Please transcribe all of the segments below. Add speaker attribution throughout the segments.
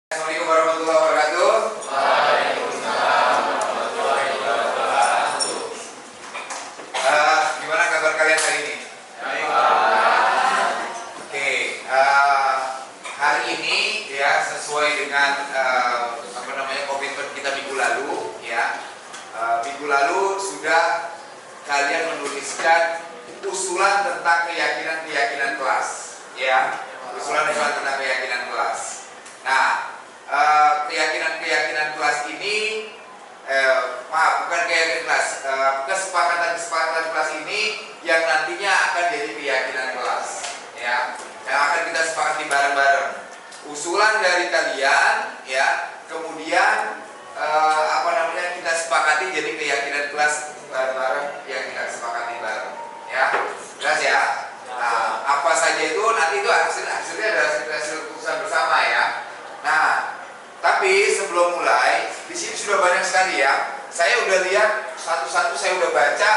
Speaker 1: Assalamualaikum warahmatullahi wabarakatuh.
Speaker 2: Waalaikumsalam warahmatullahi wabarakatuh.
Speaker 1: Gimana kabar kalian hari ini?
Speaker 2: Baik, Pak.
Speaker 1: Oke, hari ini ya sesuai dengan komitmen kita minggu lalu ya. Minggu lalu sudah kalian menuliskan usulan tentang keyakinan kelas ya. Usulan tentang keyakinan kelas. Nah, keyakinan kelas ini bukan keyakinan kelas, kesepakatan kelas ini yang nantinya akan jadi keyakinan kelas ya, yang akan kita sepakati bareng-bareng. Usulan dari kalian ya, kemudian kita sepakati jadi keyakinan kelas bareng-bareng yang kita sepakati bareng ya. Jelas ya? Nah, apa saja itu nanti itu hasilnya adalah hasil keputusan bersama ya. Nah, tapi sebelum mulai, di sini sudah banyak sekali ya. Saya udah lihat satu-satu, saya udah baca,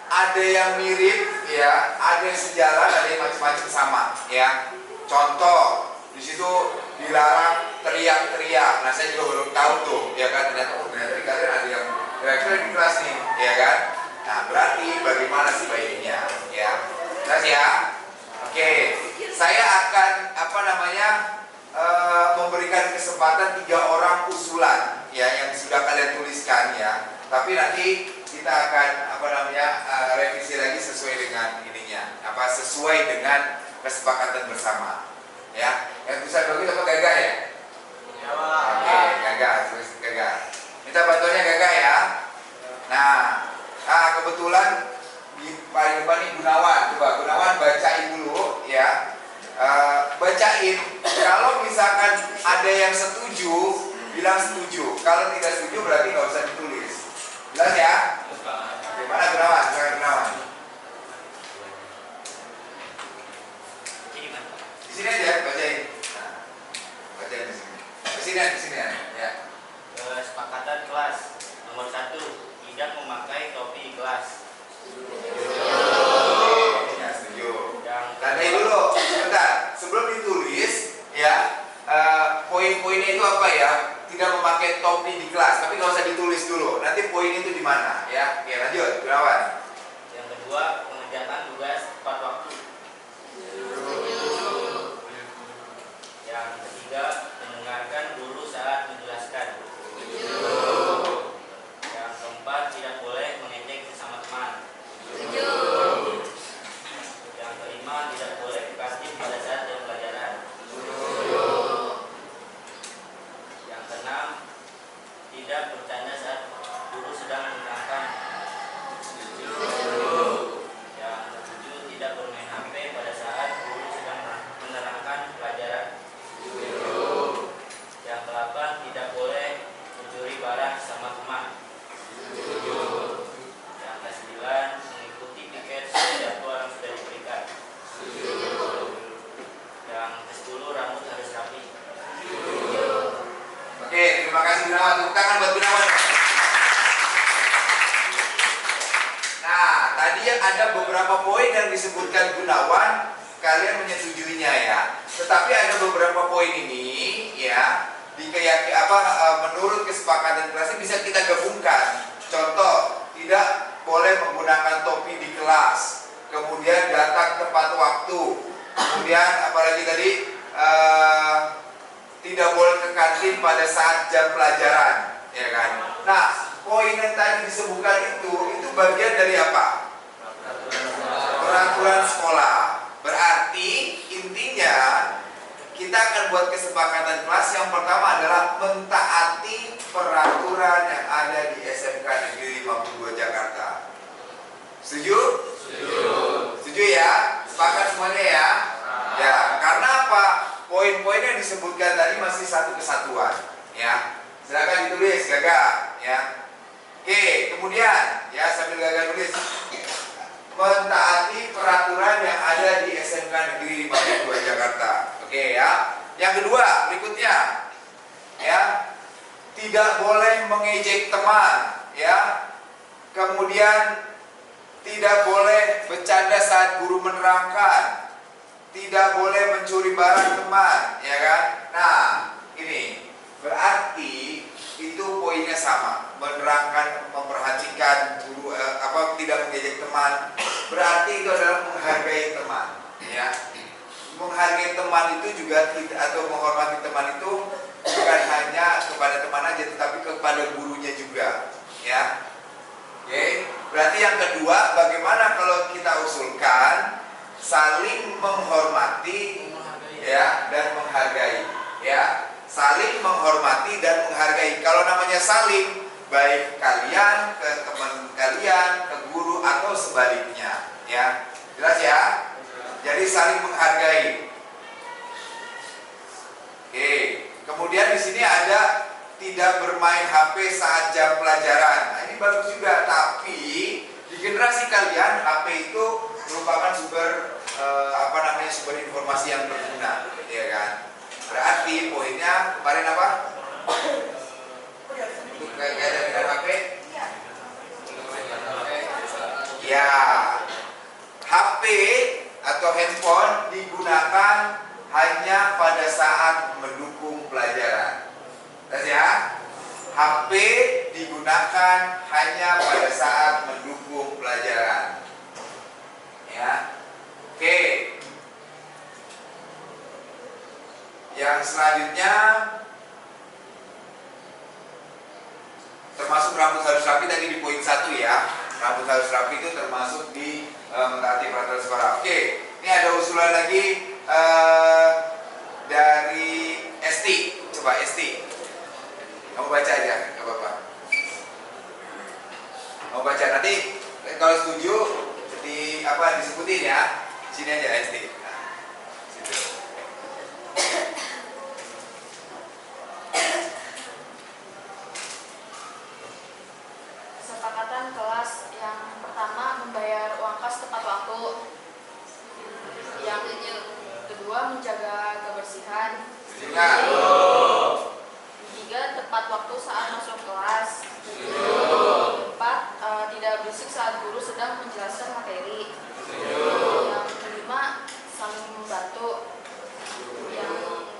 Speaker 1: ada yang mirip ya, ada yang sejalan, ada yang macam-macam sama ya. Contoh, di situ dilarang teriak-teriak. Nah, saya juga belum tahu tuh, ya kan? Ternyata kalian ada yang kira-kira di kelas nih, ya kan? Nah, berarti bagaimana sih baiknya ya? Jelas ya? Oke, saya akan memberikan kesempatan 3 orang usulan ya yang sudah kalian tuliskan ya. Tapi nanti kita akan revisi lagi sesuai dengan sesuai dengan kesepakatan bersama ya. Yang bisa bagus apa Gagah ya?
Speaker 2: Ya, Pak.
Speaker 1: Oke, Gagah, tulis Gagah. Minta bantuannya Gagah ya. Nah, kebetulan di paling depan ini Gunawan. Coba Gunawan bacain dulu ya. Bacain. Kalau misalkan ada yang setuju, bilang setuju. Kalau tidak setuju berarti nggak usah ditulis. Jelas ya? Gimana Gunawan? Silakan Gunawan. Di sini aja bacain. Nah, bacain di sini. Di sini ya.
Speaker 2: Kesepakatan kelas nomor 1, tidak memakai topi di kelas.
Speaker 1: Ya, setuju. Tandai dulu, sebentar. Sebelum ditulis ya, poin-poinnya itu apa ya? Tidak memakai topi di kelas, tapi nggak usah ditulis dulu. Nanti poin itu di mana ya? Oke, lanjut, Gunawan.
Speaker 2: Yang kedua, pengerjaan tugas tepat waktu. Yang ketiga, mendengarkan guru saat menjelaskan. Yang keempat, tidak boleh mengejek sesama teman. Yang kelima, tidak boleh kreatif pada saat jam pelajaran. Yang keenam, tidak bercanda saat guru sedang menerangkan. Yang ketujuh, tidak bermain HP pada saat guru sedang menerangkan pelajaran. Yang ke-8, tidak boleh mencuri barang sama teman. Yang ke-9, mengikuti piket sesuai jadwal yang sudah diberikan. Yang ke-10, rambut harus rapi.
Speaker 1: Oke, terima kasih Gunawan. Tepuk tangan buat Gunawan. Nah, tadi yang ada beberapa poin yang disebutkan Gunawan, kalian menyetujuinya ya. Tetapi ada beberapa poin ini ya, menurut kesepakatan kelas ini bisa kita gabungkan. Contoh, tidak boleh menggunakan topi di kelas. Kemudian datang tepat waktu. Kemudian apalagi tadi tidak boleh ke kantin pada saat jam pelajaran, ya kan? Nah, poin yang tadi disebutkan itu bagian dari apa? Peraturan sekolah. Berarti intinya kita akan buat kesepakatan kelas yang pertama adalah mentaati peraturan yang ada di SMK Negeri 52 Jakarta. Setuju? Setuju ya? Sepakat semuanya ya? Ya, karena apa? Poin-poin yang disebutkan tadi masih satu kesatuan ya. Silakan ditulis Gagah ya. Oke, kemudian ya sambil Gagah tulis, mentaati peraturan yang ada di SMK Negeri 52 Jakarta. Oke ya. Yang kedua, berikutnya ya, tidak boleh mengejek teman ya. Kemudian tidak boleh bercanda saat guru menerangkan. Tidak boleh mencuri barang teman, ya kan? Nah, ini Berarti itu poinnya sama, menerangkan, memperhatikan guru, tidak mengejek teman. Berarti itu adalah menghargai teman, ya. Menghargai teman itu juga atau menghormati teman itu bukan hanya kepada teman aja, tetapi kepada gurunya juga, ya. Oke. Berarti yang kedua, bagaimana kalau kita usulkan saling menghormati, ya, dan menghargai, ya. Saling menghormati dan menghargai. Kalau namanya saling, baik kalian ke teman kalian, ke guru, atau sebaliknya, ya. Jelas ya? Jadi saling menghargai. Oke. Kemudian di sini ada tidak bermain HP saat jam pelajaran. Nah, ini bagus juga. Tapi di generasi kalian HP itu merupakan sumber sumber informasi yang berguna, ya kan? Berarti poinnya kemarin apa? Untuk kaidah dengan HP? Ya, HP atau handphone digunakan hanya pada saat mendukung pelajaran. Terus ya, HP digunakan hanya pada saat mendukung pelajaran. Ya, oke. Yang selanjutnya, termasuk rambut harus rapi tadi di poin 1 ya. Rambut harus rapi itu termasuk di mentaati peraturan sekolah. Oke, ini ada usulan lagi dari Esti. Coba Esti, kamu baca aja, nggak apa-apa. Kamu baca nanti kalau setuju disebutin ya. Sini aja Esti. Nah, situ.
Speaker 3: Kesepakatan kelas yang pertama membayar uang kas tepat waktu. Yang kedua menjaga kebersihan. Tiga, tepat waktu saat masuk kelas. Empat, tidak berisik saat guru sedang menjelaskan materi. Yang kelima, saling membantu. Yang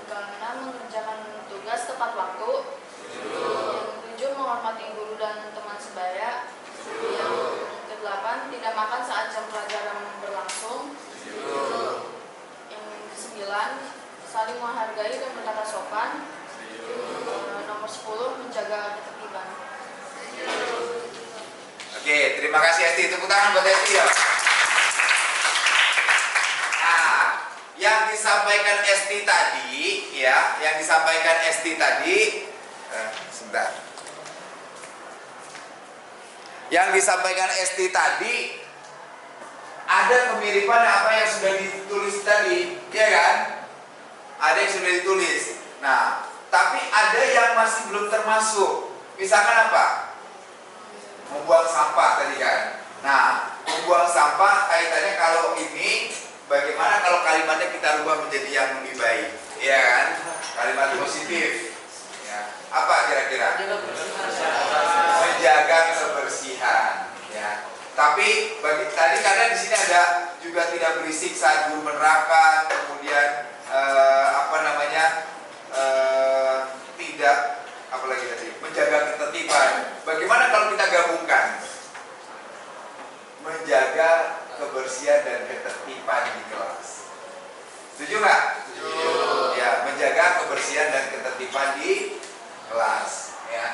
Speaker 3: keenam, mengerjakan tugas tepat waktu. Yang ketujuh, menghormati guru dan teman sebaya. Yang kedelapan, tidak makan saat jam pelajaran berlangsung. Yang kesembilan, saling menghargai dan berkata sopan. Nomor 10, menjaga ketertiban.
Speaker 1: Oke, terima kasih Esti. Tepuk tangan buat Esti ya. Nah, yang disampaikan Esti tadi, ya, sebentar. Yang disampaikan Esti tadi ada kemiripan apa yang sudah ditulis tadi, ya kan? Ada yang sudah ditulis. Nah, tapi ada yang masih belum termasuk. Misalkan apa? Membuang sampah tadi kan. Nah, membuang sampah kaitannya kalau ini bagaimana kalau kalimatnya kita rubah menjadi yang lebih baik, ya kan? Kalimat positif. Ya. Apa kira-kira? Menjaga kebersihan, ya. Tapi tadi karena di sini ada juga tidak berisik saat guru menerangkan, kemudian tidak apalagi tadi menjaga ketertiban. Bagaimana kalau kita gabungkan menjaga kebersihan dan ketertiban di kelas? Setuju nggak? Setuju. Ya, menjaga kebersihan dan ketertiban di kelas, ya.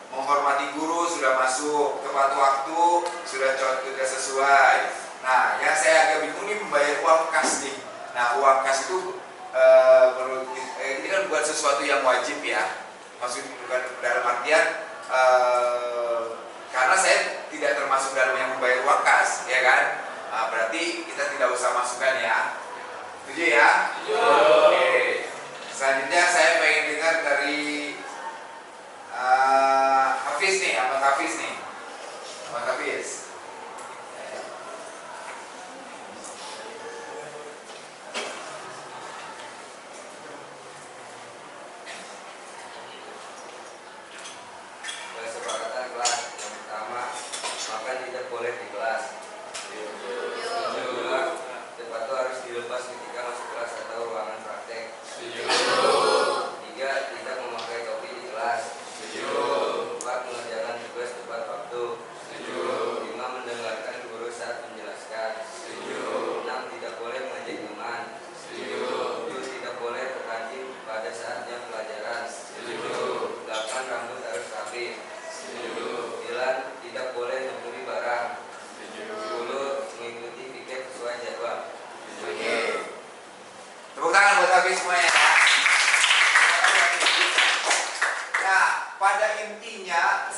Speaker 1: Menghormati guru sudah masuk, tepat waktu sudah sesuai. Nah, yang saya agak bingung ini membayar uang kas nih. Nah, uang kas itu menurut ini kan bukan sesuatu yang wajib ya. Maksudnya bukan dalam artian karena saya tidak termasuk dalam yang membayar uang kas, ya kan? Nah, berarti kita tidak usah masukkan ya. Setuju ya? Oke. Selanjutnya saya pengen dengar dari Hafiz nih, Ahmad Hafiz nih. Ahmad Hafiz.
Speaker 4: Kesepakatan kelas yang pertama, makan tidak boleh di kelas.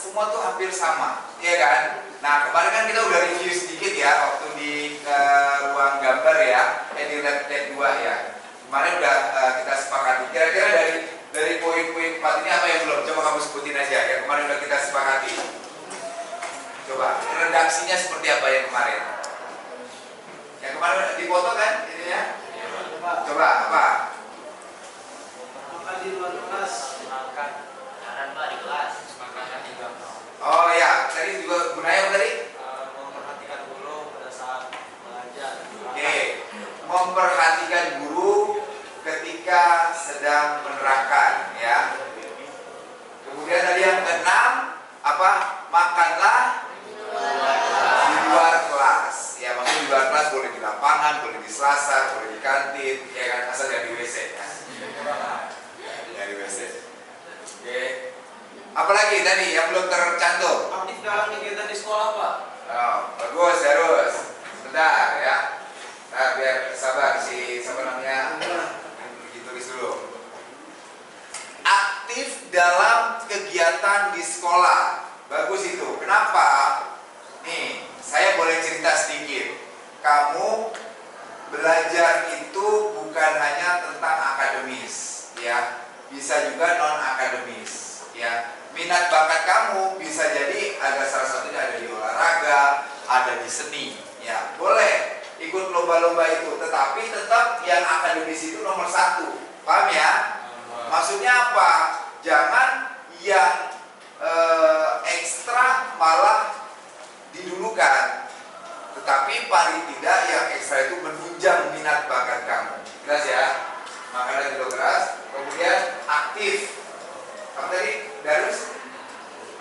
Speaker 1: semua tuh hampir sama, ya kan? Nah, kemarin kan kita udah review sedikit ya waktu di ruang gambar ya, di lab 2 ya. Kemarin udah kita sepakati. Kira-kira dari poin-poin 4 ini apa yang belum? Coba kamu sebutin aja ya. Kemarin udah kita sepakati. Coba redaksinya seperti apa yang kemarin? Yang kemarin dipoto kan ininya? Coba apa?
Speaker 4: Makan di luar kelas.
Speaker 2: Makan kanan Pak di kelas. Makan di luar.
Speaker 1: Oh ya, tadi juga gunanya apa tadi?
Speaker 4: Memperhatikan guru pada saat belajar.
Speaker 1: Oke, memperhatikan guru ketika sedang menerangkan ya. Kemudian tadi yang keenam apa? Makanlah di luar kelas. Ya, maksudnya di luar kelas boleh di lapangan, boleh di selasar, boleh di kantin, ya kan, asal jangan di WC ya. Dari WC. Oke. Apalagi tadi yang belum tercantum?
Speaker 4: Aktif dalam kegiatan di sekolah, Pak.
Speaker 1: Oh, bagus, terus. Sebentar ya. Nah, biar sabar siapa namanya? Tulis dulu. Aktif dalam kegiatan di sekolah. Bagus itu. Kenapa? Nih, saya boleh cerita sedikit. Kamu belajar itu bukan hanya tentang akademis, ya. Bisa juga non akademis, ya. Minat bakat kamu bisa jadi ada salah satunya ada di olahraga, ada di seni, ya. Boleh ikut lomba-lomba itu, tetapi tetap yang akademis itu nomor 1. Paham ya? Maksudnya apa? Jangan yang ekstra malah didulukan, tetapi paling tidak yang ekstra itu menunjang minat bakat kamu. Jelas ya? Makanya dulu keras. Kemudian aktif. Apa tadi? Darus?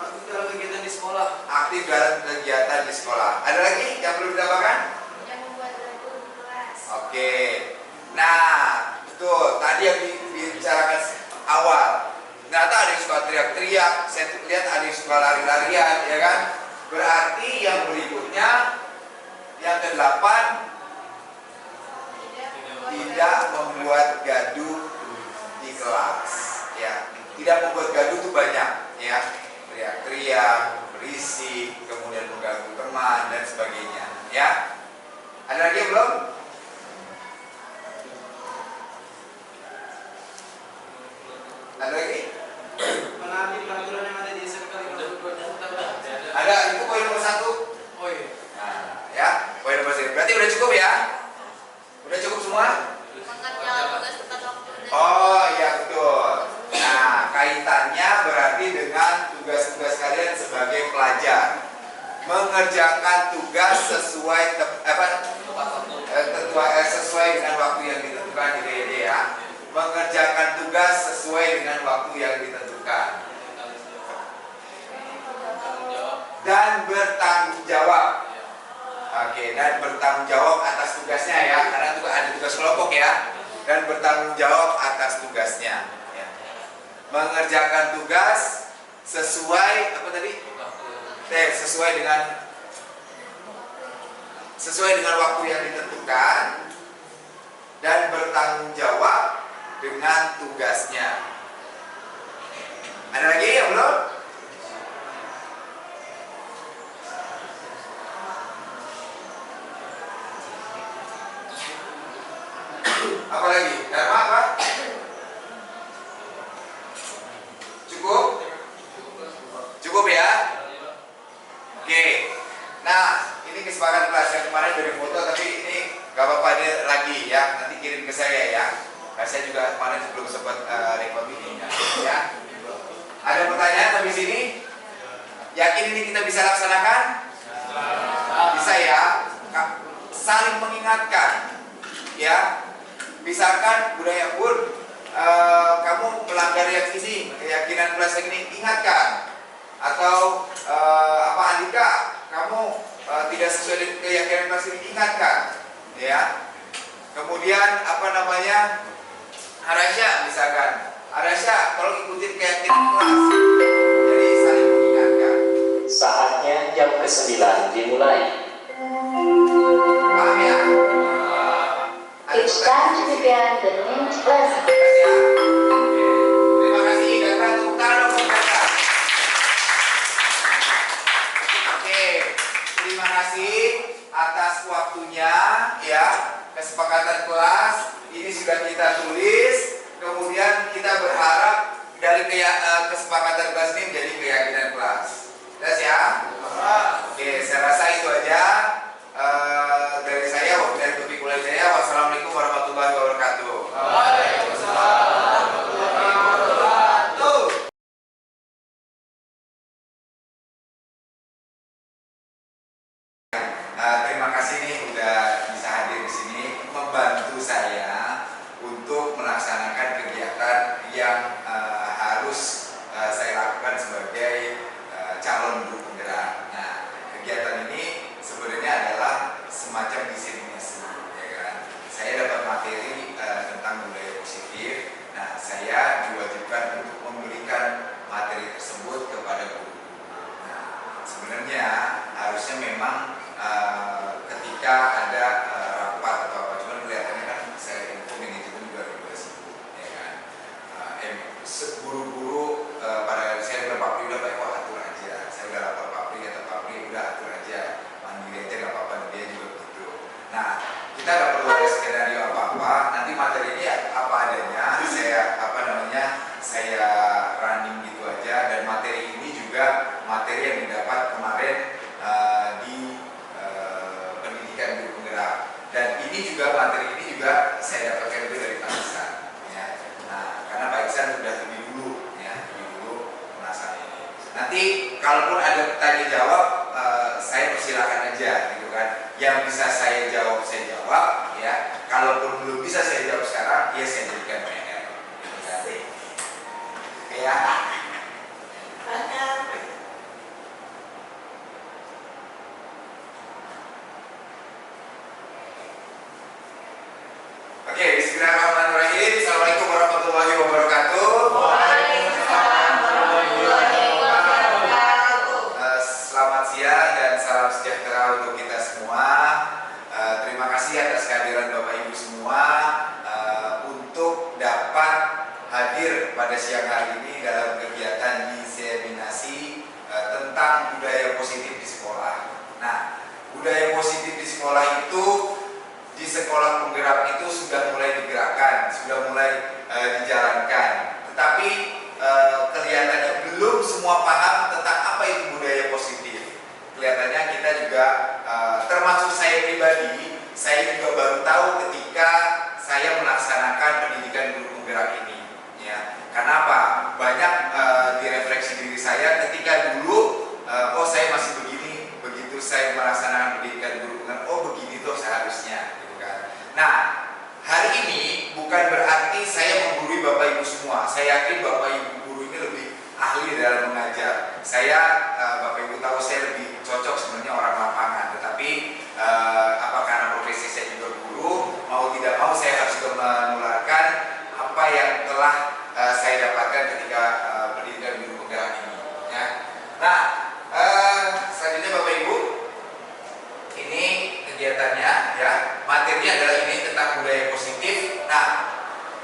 Speaker 4: Aktif dalam kegiatan di sekolah.
Speaker 1: Aktif dalam kegiatan di sekolah. Ada lagi yang perlu ditambahkan?
Speaker 3: Yang membuat gaduh di kelas.
Speaker 1: Oke. Nah, betul. Tadi yang dibicarakan awal. Ternyata ada yang suka teriak-teriak. Saya lihat ada yang suka lari-larian, ya kan? Berarti yang berikutnya, yang ke-8, tidak membuat gaduh di kelas. Ya, tidak membuat gaduh itu banyak, ya. Teriak-teriak, berisik, kemudian mengganggu teman dan sebagainya, ya. Ada lagi yang belum? Ada lagi?
Speaker 4: Menaati peraturan yang ada di SMK 52.
Speaker 1: Ada, itu poin nomor 1.
Speaker 4: Oh iya.
Speaker 1: Nah, ya, poin nomor 1. Berarti udah cukup ya? Udah cukup semua?
Speaker 3: Mengerjakan tugas tepat waktu.
Speaker 1: Oh iya betul. Nah, kaitannya berarti dengan tugas-tugas kalian sebagai pelajar. Mengerjakan tugas sesuai sesuai dengan waktu yang ditentukan di DED ya. Mengerjakan tugas sesuai dengan waktu yang ditentukan. Dan bertanggung jawab. Oke, dan bertanggung jawab atas tugasnya ya, karena juga ada tugas kelompok ya. Dan bertanggung jawab atas tugasnya. Ya. Mengerjakan tugas sesuai apa tadi? Sesuai dengan waktu yang ditentukan dan bertanggung jawab dengan tugasnya. Ada lagi yang belum? Apa lagi? Dharma apa? Cukup? Cukup ya? Oke. Nah, ini kesepakatan kelas yang kemarin dari foto, tapi ini gak apa-apa dia lagi ya. Nanti kirim ke saya ya. Nah, saya juga kemarin belum sempat record ini ya. Ada pertanyaan habis ini? Yakin ini kita bisa laksanakan? Bisa ya. Saling mengingatkan ya. Misalkan budaya pun kamu melanggar yang ini, keyakinan kelas ini, ingatkan. Atau Andika, kamu tidak sesuai dengan keyakinan kelas ini, ingatkan. Ya. Kemudian Arasya misalkan, Arasya kalau ikutin keyakinan kelas, jadi saling mengingatkan.
Speaker 5: Saatnya jam ke-9 dimulai.
Speaker 1: Paham ya?
Speaker 6: It's time to begin the next lesson.
Speaker 1: Terima kasih, Gatra. Tepuk tangan dong buat Gatra. kesepakatan kelas ini sudah kita tulis, kemudian kita berharap dari kesepakatan kelas ini menjadi keyakinan kelas. Jelas ya? Oke, saya rasa itu aja dari saya. Dari topik kuliah saya. Wassalamualaikum warahmatullahi wabarakatuh. Terima kasih nih udah bisa hadir di sini membantu saya untuk melaksanakan kegiatan yang harus saya lakukan sebagai calon guru penggerak. Nah, kegiatan ini sebenarnya adalah semacam diseminasi, ya kan? Saya dapat materi tentang budaya positif. Nah, saya diwajibkan untuk memberikan materi tersebut kepada guru. Nah, sebenarnya harusnya memang ketika ada rapat atau apa, cuman kelihatannya kan saya info manajemen juga sibuk, ya kan? Guru-guru pada saya udah Pak Pri udah baik atur aja, saya udah lapor Pak Pri atau Pak Pri udah atur aja, mandiri aja nggak apa-apa, dia juga begitu. Nah, kita nggak perlu ada skenario apa-apa, nanti materi ini apa adanya, saya running gitu aja, dan materi ini juga materi yang didapat kemarin di pendidikan guru penggerak, dan ini juga materi ini juga saya dapatkan itu dari Pak Iksan, ya. Nah, karena Pak Iksan sudah lebih dulu melaksanakan ini. Nanti kalaupun ada tanya jawab, saya persilakan aja, gitu kan. Yang bisa saya jawab, ya. Kalaupun belum bisa saya jawab sekarang, ya saya jadikan PR. Ya. Oke, bismillahirrahmanirrahim. Assalamualaikum warahmatullahi wabarakatuh.
Speaker 3: Waalaikumsalam warahmatullahi wabarakatuh.
Speaker 1: Selamat siang dan salam sejahtera untuk kita semua. Terima kasih atas kehadiran Bapak Ibu semua untuk dapat hadir pada siang hari ini dalam kegiatan diseminasi tentang budaya positif di sekolah. Nah, budaya positif di sekolah itu di sekolah penggerak itu sudah mulai digerakkan, sudah mulai dijalankan. Tetapi kelihatannya belum semua paham tentang apa itu budaya positif. Kelihatannya kita juga, termasuk saya pribadi, saya juga baru tahu ketika saya melaksanakan pendidikan guru penggerak ini. Ya, kenapa? Banyak direfleksi diri saya ketika dulu, oh saya masih begini, begitu saya melaksanakan pendidikan guru penggerak, oh begini tuh seharusnya. Nah, hari ini bukan berarti saya menggurui Bapak Ibu semua. Saya yakin Bapak Ibu guru ini lebih ahli dalam mengajar. Saya, Bapak Ibu tahu saya lebih cocok sebenarnya orang lapangan. Tetapi karena profesi saya juga guru, mau tidak mau saya harus juga menularkan apa yang telah saya dapatkan ketika pendidikan guru penggerak ini. Ya. Nah, selanjutnya Bapak Ibu, ini kegiatannya, ya, materinya adalah ini tentang budaya positif. Nah,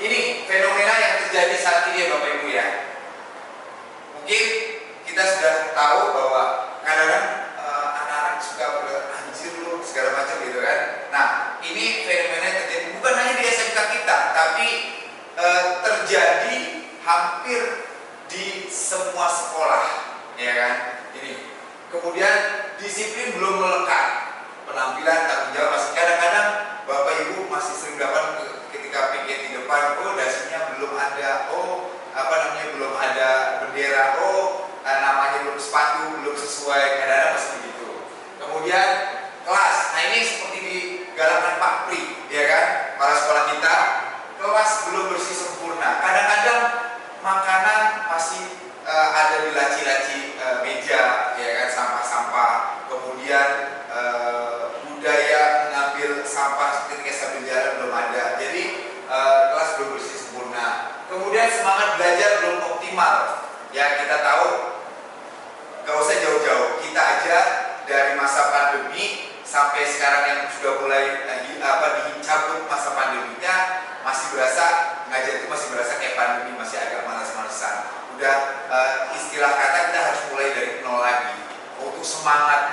Speaker 1: ini fenomena yang terjadi saat ini ya Bapak Ibu ya. Mungkin kita sudah tahu bahwa kadang-kadang anak-anak suka beranjir lu segala macam gitu kan. Nah, ini fenomena yang terjadi bukan hanya di SMK kita, tapi terjadi hampir di semua sekolah, ya kan. Ini. Kemudian disiplin belum melekat. Penampilan tanggung jawab masih kadang-kadang Bapak Ibu masih sering dapat ketika piket di depan, oh dasinya belum ada, belum ada bendera, namanya belum sepatu, belum sesuai, kadang-kadang masih begitu. Kemudian kelas, nah ini seperti digalakkan Pak Pri, ya kan, para sekolah kita, kelas belum bersih sempurna. Kadang-kadang makanan masih ada di laci-laci meja, ya kan, sampah-sampah. Kemudian budaya mengambil sampah ketika sambil jalan belum ada. Jadi kelas belum bersih sempurna. Kemudian semangat belajar belum optimal. Ya, kita tahu, gak usah jauh-jauh, kita aja dari masa pandemi sampai sekarang yang sudah mulai dicabut masa pandeminya, masih berasa ngajar itu masih berasa kayak pandemi, masih agak malas-malesan. Udah istilah kata kita harus mulai dari nol lagi. Untuk semangat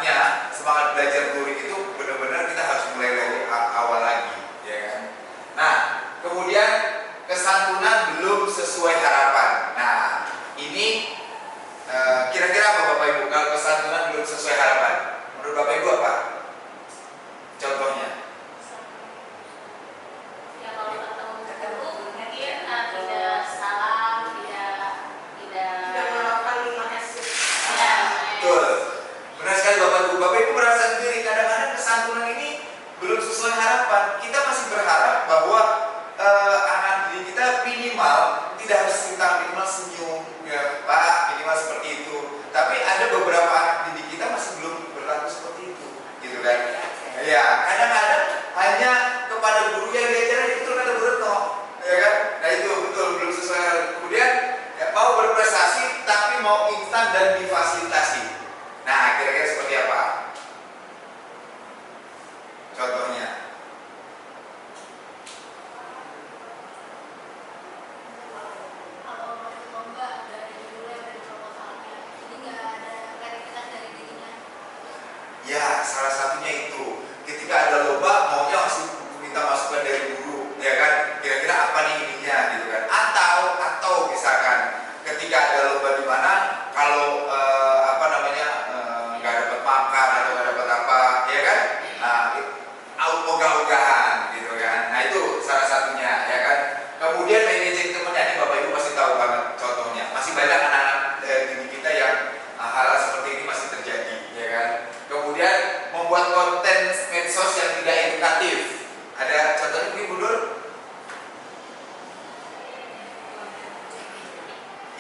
Speaker 1: belajar lurik itu benar-benar kita harus mulai dari awal lagi, ya kan? kesantunan belum sesuai harapan. Nah, ini kira-kira apa Bapak Ibu kalau kesantunan belum sesuai harapan? Menurut Bapak Ibu apa? Contohnya?
Speaker 3: Ya kalau kata guru mungkin tidak salah, tidak
Speaker 4: melakukan 5S.
Speaker 3: ya.
Speaker 1: Betul. Benar sekali Bapak Ibu. Bapak Ibu merasa sendiri kadang-kadang kesantunan ini belum sesuai harapan. Kita masih berharap bahwa anak didik kita minimal tidak harus kita minimal senyum, ya Pak, minimal seperti itu. Tapi ada beberapa anak didik kita masih belum berlaku seperti itu, gitu kan? Ya, kadang-kadang hanya kepada guru yang diajarin itu betul kata Bu Retno, ya kan? Nah itu betul belum sesuai. Kemudian ya, mau berprestasi tapi mau instan dan difasilitasi. Nah, kira-kira seperti apa? Contohnya?
Speaker 3: Kalau lomba dari dulu dari proposalnya, jadi nggak ada kreativitas dari dirinya.
Speaker 1: Ya, salah satunya itu. Ketika ada lomba, maunya masih minta masukan dari guru, ya kan? Kira-kira apa nih ininya, gitu kan? Atau misalkan ketika ada lomba di mana, kalau apa namanya nggak dapat makan atau nggak dapat apa, ya kan? Nah, ogah-ogahan, gitu kan? Nah itu salah satunya, ya kan? Kemudian managing temennya, ini Bapak Ibu pasti tahu banget contohnya. Masih banyak anak-anak didik kita yang hal-hal seperti ini masih terjadi, ya kan? Kemudian membuat konten medsos yang tidak edukatif. Ada contohnya mungkin Bu Nur?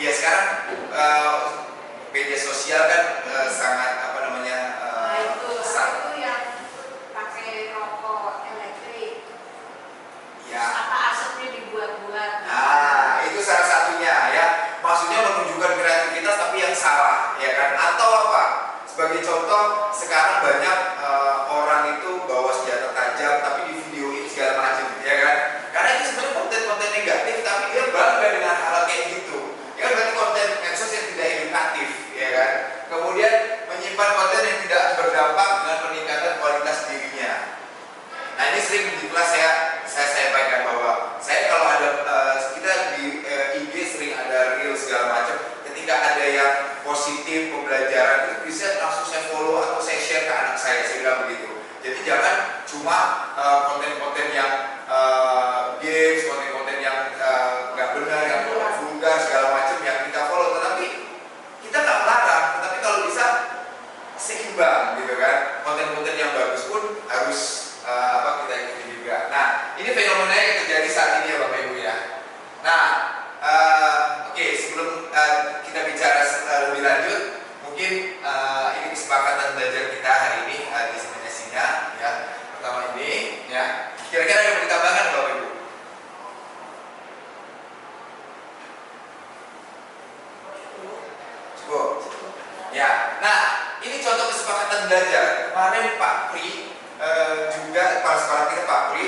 Speaker 1: Ya sekarang media sosial kan sangat apa namanya
Speaker 7: itu yang pakai rokok elektrik.
Speaker 1: ya.
Speaker 7: Apa asapnya dibuat-buat?
Speaker 1: Nah, itu salah satunya ya. Maksudnya menunjukkan kreativitas tapi yang salah, ya kan? Atau apa? Sebagai contoh, sekarang banyak orang itu bawa senjata tajam tapi di videoin segala macam, ya kan? Karena itu sebenarnya konten-konten negatif tapi dia bangga dengan hal kayak gitu. Ya kan berarti konten medsos yang tidak edukatif, ya kan? Kemudian menyimpan konten yang tidak berdampak dengan peningkatan kualitas dirinya. Nah, ini sering di kelas saya sampaikan bahwa saya kalau ada kita di IG sering ada reel segala macam, ketika ada yang positif pembelajaran itu bisa langsung saya follow atau saya share ke anak saya bilang begitu. Jadi jangan cuma konten-konten yang games, konten-konten yang nggak benar, yang vulgar segala macam yang kita follow, tetapi kita nggak melarang, tetapi kalau bisa seimbang gitu kan. Konten-konten yang bagus pun harus kita ikuti juga. Nah, ini fenomena yang terjadi saat ini ya Bapak Ibu ya. Nah, oke, sebelum kita bicara lebih lanjut, mungkin ini kesepakatan belajar kita hari ini di seminasinya ya. Pertama ini ya. Kira-kira yang mau ditambahkan Bapak Ibu? Cukup. Ya. Nah, ini contoh kesepakatan belajar. Kemarin Pak Pri juga kepala kita Pak Pri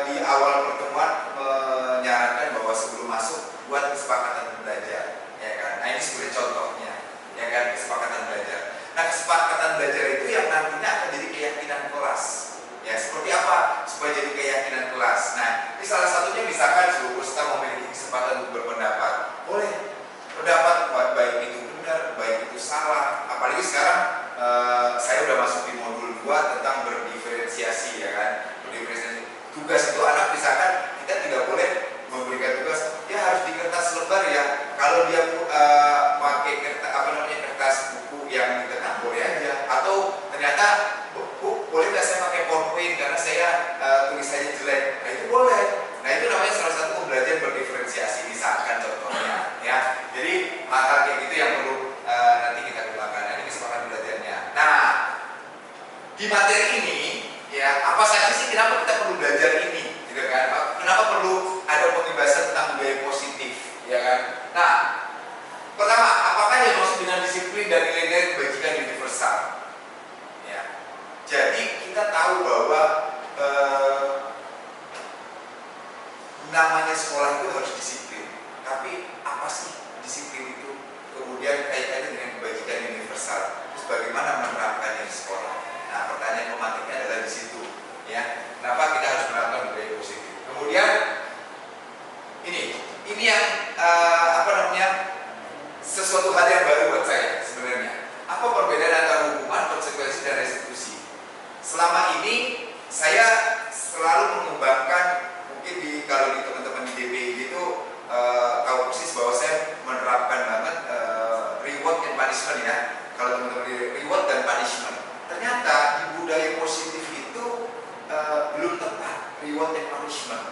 Speaker 1: di awal pertemuan menyarankan bahwa sebelum masuk buat kesepakatan belajar, ya kan? Nah ini sebenarnya contohnya, ya kan, kesepakatan belajar. Nah kesepakatan belajar itu yang nantinya akan jadi keyakinan kelas, ya seperti apa supaya jadi keyakinan kelas. Nah ini salah satunya misalkan seluruh peserta memiliki kesempatan untuk berpendapat, boleh pendapat baik itu benar, baik itu salah. Apalagi sekarang saya udah masuk di modul 2 tentang berdiferensiasi, ya kan? Berdiferensiasi. Tugas itu anak misalkan kita tidak boleh memberikan tugas dia harus di kertas lebar ya. Kalau dia pakai kertas buku yang di tengah boleh aja. Atau ternyata Bu, boleh nggak saya pakai PowerPoint karena saya tulisannya jelek. Nah itu boleh. Nah itu namanya salah satu pembelajaran berdiferensiasi misalkan contohnya, ya. Jadi hal-hal kayak gitu yang perlu nanti kita kembangkan. Nah, ini kesepakatan belajarnya. Nah di materi ini ya apa saja sih kenapa kita perlu belajar ini, gitu kan? Kenapa perlu ada pembebasan tentang budaya positif, ya kan? Nah pertama, apakah yang maksud dengan disiplin dan nilai-nilai kebajikan universal? Ya, jadi kita tahu bahwa namanya sekolah itu harus disiplin. Tapi apa sih disiplin itu? Kemudian kaitannya dengan kebajikan universal. Terus bagaimana menerapkannya di sekolah? Nah, pertanyaan pemantiknya adalah di situ, ya. Kenapa kita harus menerapkan budaya positif? Kemudian mengembangkan, mungkin kalau di teman-teman di DPI itu tahu persis bahwa saya menerapkan banget reward and punishment ya. Kalau teman-teman di reward dan punishment, ternyata di budaya positif itu belum tepat reward and punishment,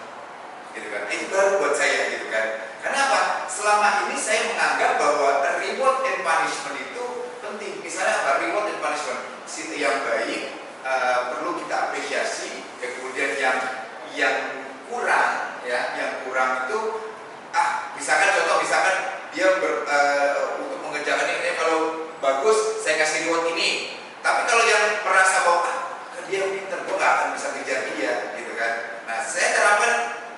Speaker 1: gitu kan? Itu baru buat saya, gitu kan? Kenapa? Selama ini saya menganggap bahwa reward and punishment itu penting. Misalnya apa? Reward and punishment, yang baik perlu kita apresiasi, kemudian yang kurang ya, yang kurang itu misalkan contoh, misalkan dia untuk mengerjakan ini, kalau bagus saya kasih reward ini, tapi kalau yang merasa bahwa dia pinter, gue gak akan bisa ngejar dia, gitu kan? Nah, saya terapkan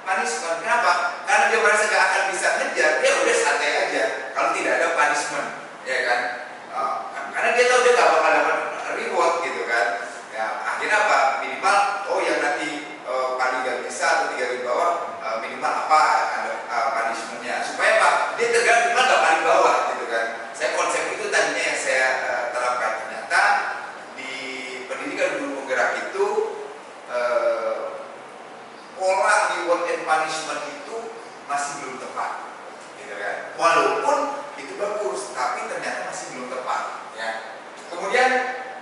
Speaker 1: punishment. Kenapa? Karena dia merasa gak akan bisa ngejar, dia udah santai aja kalau tidak ada punishment, ya kan? Karena dia tahu dia gak bakal dapat reward, gitu kan? Ya, akhirnya apa? Minimal, yang nanti paling gak bisa atau 3 di bawah, minimal apa ada punishmentnya, supaya apa? Dia tergantung minimal gak paling bawah, gitu kan? Saya konsep itu tadinya yang saya terapkan. Ternyata di pendidikan guru penggerak itu pola reward and punishment itu masih belum tepat, gitu kan? Walaupun itu bagus, tapi ternyata masih belum tepat, ya. Kemudian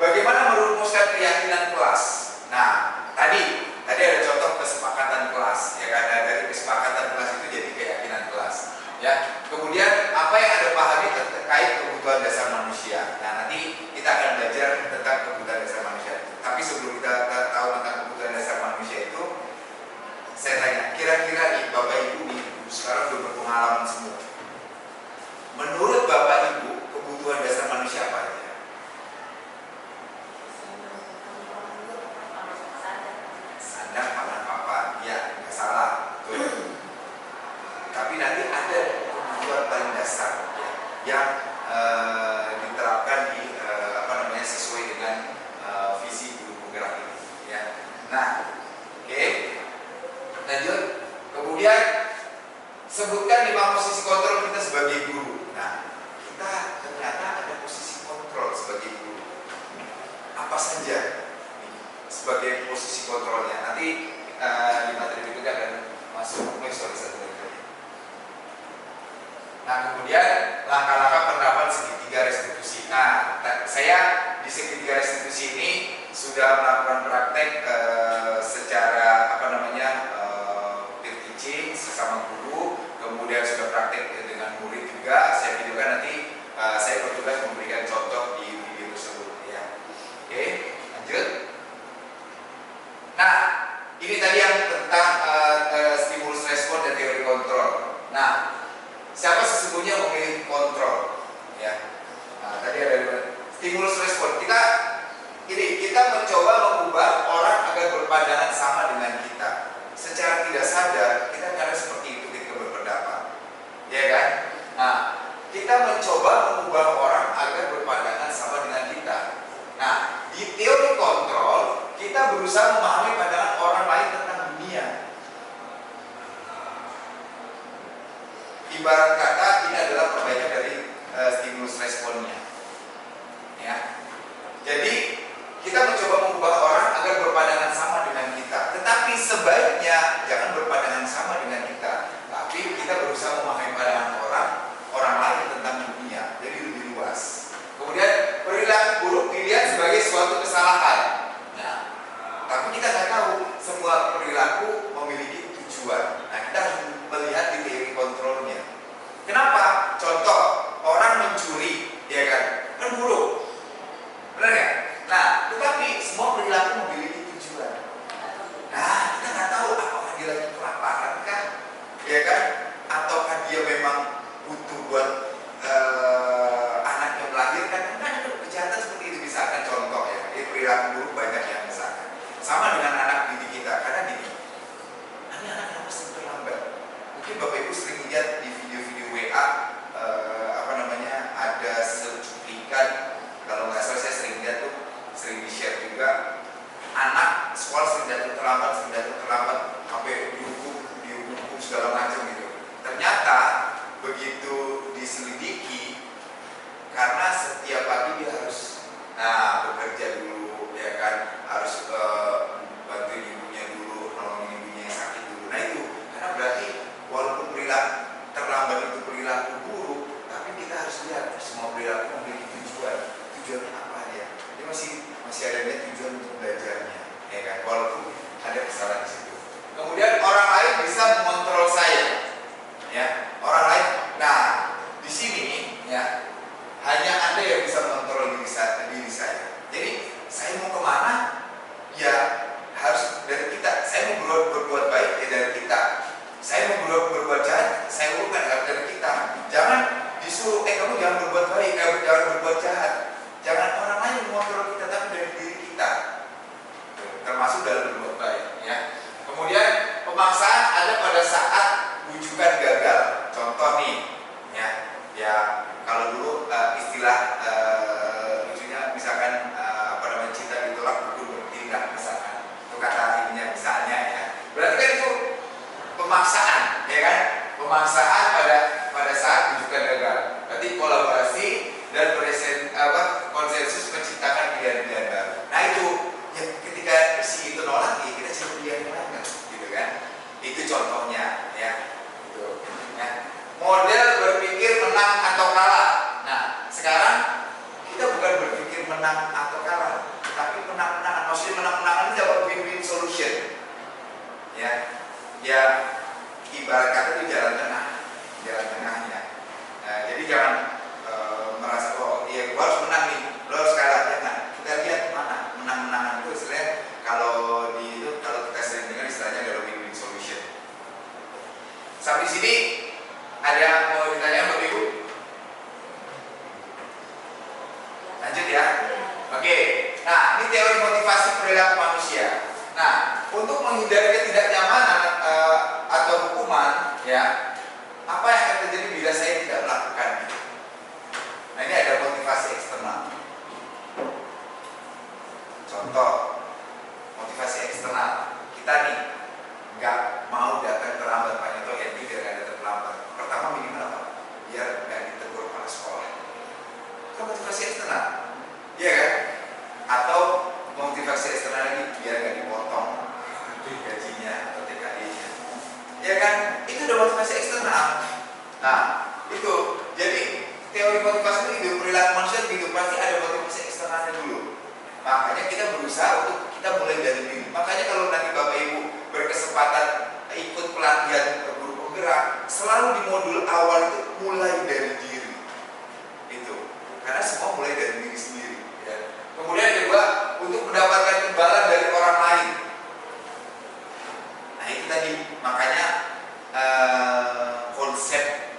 Speaker 1: bagaimana merumuskan keyakinan kelas? Nah, tadi ada contoh kesepakatan kelas, ya kan? Dari kesepakatan kelas itu jadi keyakinan kelas, ya. Kemudian apa yang Anda pahami terkait kebutuhan dasar manusia? Nah, nanti kita akan belajar tentang kebutuhan dasar manusia. Tapi sebelum kita tahu tentang kebutuhan dasar manusia itu, saya tanya, kira-kira nih Bapak Ibu nih, sekarang sudah berpengalaman semua. Menurut Bapak Ibu, kebutuhan dasar manusia apa aja? Sandang, pangan, papan, ya nggak salah, betul. Tapi nanti ada kebutuhan paling dasar ya, yang diterapkan di sesuai dengan visi guru penggerak ini, ya. Nah, oke. Lanjut, kemudian sebutkan 5 posisi kontrol kita sebagai guru. Nah, kita ternyata ada posisi kontrol sebagai guru. Apa saja sebagai posisi kontrolnya? Nanti di materi berikutnya akan masuk satu lagi. Nah, kemudian langkah-langkah penerapan segitiga restitusi. Nah, saya di segitiga restitusi ini sudah melakukan praktek secara peer teaching sesama guru, kemudian sudah praktek dengan murid juga. Saya videokan nanti, saya bertugas memberikan contoh di video tersebut, ya. Oke, lanjut. Nah, ini tadi yang tentang stimulus respon dan teori kontrol. Nah, siapa sesungguhnya memiliki kontrol, ya? Nah, tadi ada stimulus respon. Kita mencoba mengubah orang agar berpandangan sama dengan kita. Secara tidak sadar kita kadang seperti itu ketika berpendapat, ya kan? Nah, kita mencoba mengubah orang agar berpandangan sama dengan kita. Nah, di teori kontrol kita berusaha memahami pandangan orang lain tentang dunia. Ibarat kata ini adalah perbaikan dari stimulus responnya, ya. Jadi kita mencoba mengubah orang agar berpandangan sama dengan kita. Tetapi sebaiknya jangan berpandangan sama dengan kita, tapi kita berusaha memahami pandangan orang lain tentang dunia. Jadi lebih luas. Kemudian perilaku buruk dilihat sebagai suatu kesalahan. Nah, tapi kita nggak tahu semua perilaku memiliki tujuan. Nah, kita harus melihat di teori kontrolnya. Kenapa? Contoh, orang mencuri, ya kan buruk, benar ya? Nah, tetapi semua perilaku memiliki tujuan. Nah, kita nggak tahu apakah dia lagi kelaparan kan, ya kan? Ataukah dia memang butuh buat anaknya melahirkan? Kan ada kejahatan seperti itu, misalkan contoh ya, perilaku buruk banyak yang misalkan. Sama dengan anak didik kita, karena gini, bisa mengontrol saya, ya. Orang lain. Nah, di sini ya hanya Anda yang bisa mengontrol diri saya. Jadi saya mau kemana? Ya harus dari kita. Saya mau berbuat baik ya dari kita. Saya mau berbuat jahat, saya bukan dari kita. Jangan disuruh kamu jangan berbuat baik, jangan berbuat jahat. Jangan orang lain mengontrol kita, tapi dari diri kita. Termasuk dalam berbuat baik, ya. Kemudian pemaksaan ada pada saat bujukan gagal. Contoh nih, ya kalau dulu istilah lucunya misalkan cinta ditolak bukan bertindak misalkan. Itu kata ininya misalnya ya. Berarti kan itu pemaksaan, ya kan? Pemaksaan pada saat bujukan gagal. Berarti kolaborasi dan konsensus menciptakan pilihan-pilihan baru. Nah itu ya, ketika si itu nolak, ya kita cari pilihan yang lain, gitu kan? Itu contohnya, ya. Gitu. Ya. Model berpikir menang atau kalah. Nah sekarang kita bukan berpikir menang atau kalah, tapi menang-menangan. Maksudnya menang-menangan itu dapat win-win solution, ya. Ya ibarat kata itu jalan tengahnya. Nah, jadi jangan merasa ya gua harus menang nih, lo harus kalah. Jangan. Kita lihat mana menang-menangan itu istilahnya kalau kita sering dengar istilahnya adalah win-win solution. Sampai sini ada yang mau ditanya Bapak Ibu? Lanjut ya. Oke. Nah ini teori motivasi perilaku manusia. Nah untuk menghindari ketidaknyamanan atau hukuman, ya, apa yang akan terjadi bila saya tidak melakukannya? Nah ini ada motivasi eksternal. Contoh motivasi eksternal, kita nih nggak mau datang terlambat Pak Nyoto, ya biar nggak datang terlambat. Pertama minimal apa? Biar nggak ditegur kepala sekolah. Itu motivasi eksternal, iya kan? Atau motivasi eksternal lagi biar nggak dipotong gajinya atau TKI-nya, ya kan? Itu udah motivasi eksternal. Nah itu jadi teori motivasi itu hidup, perilaku manusia hidup pasti ada motivasi eksternalnya dulu. Makanya kita berusaha untuk kita mulai dari diri. Makanya kalau nanti Bapak Ibu berkesempatan ikut pelatihan guru penggerak, selalu di modul awal itu mulai dari diri. Itu karena semua mulai dari diri sendiri, ya. Kemudian juga untuk mendapatkan imbalan dari orang lain. Nah itu tadi makanya konsep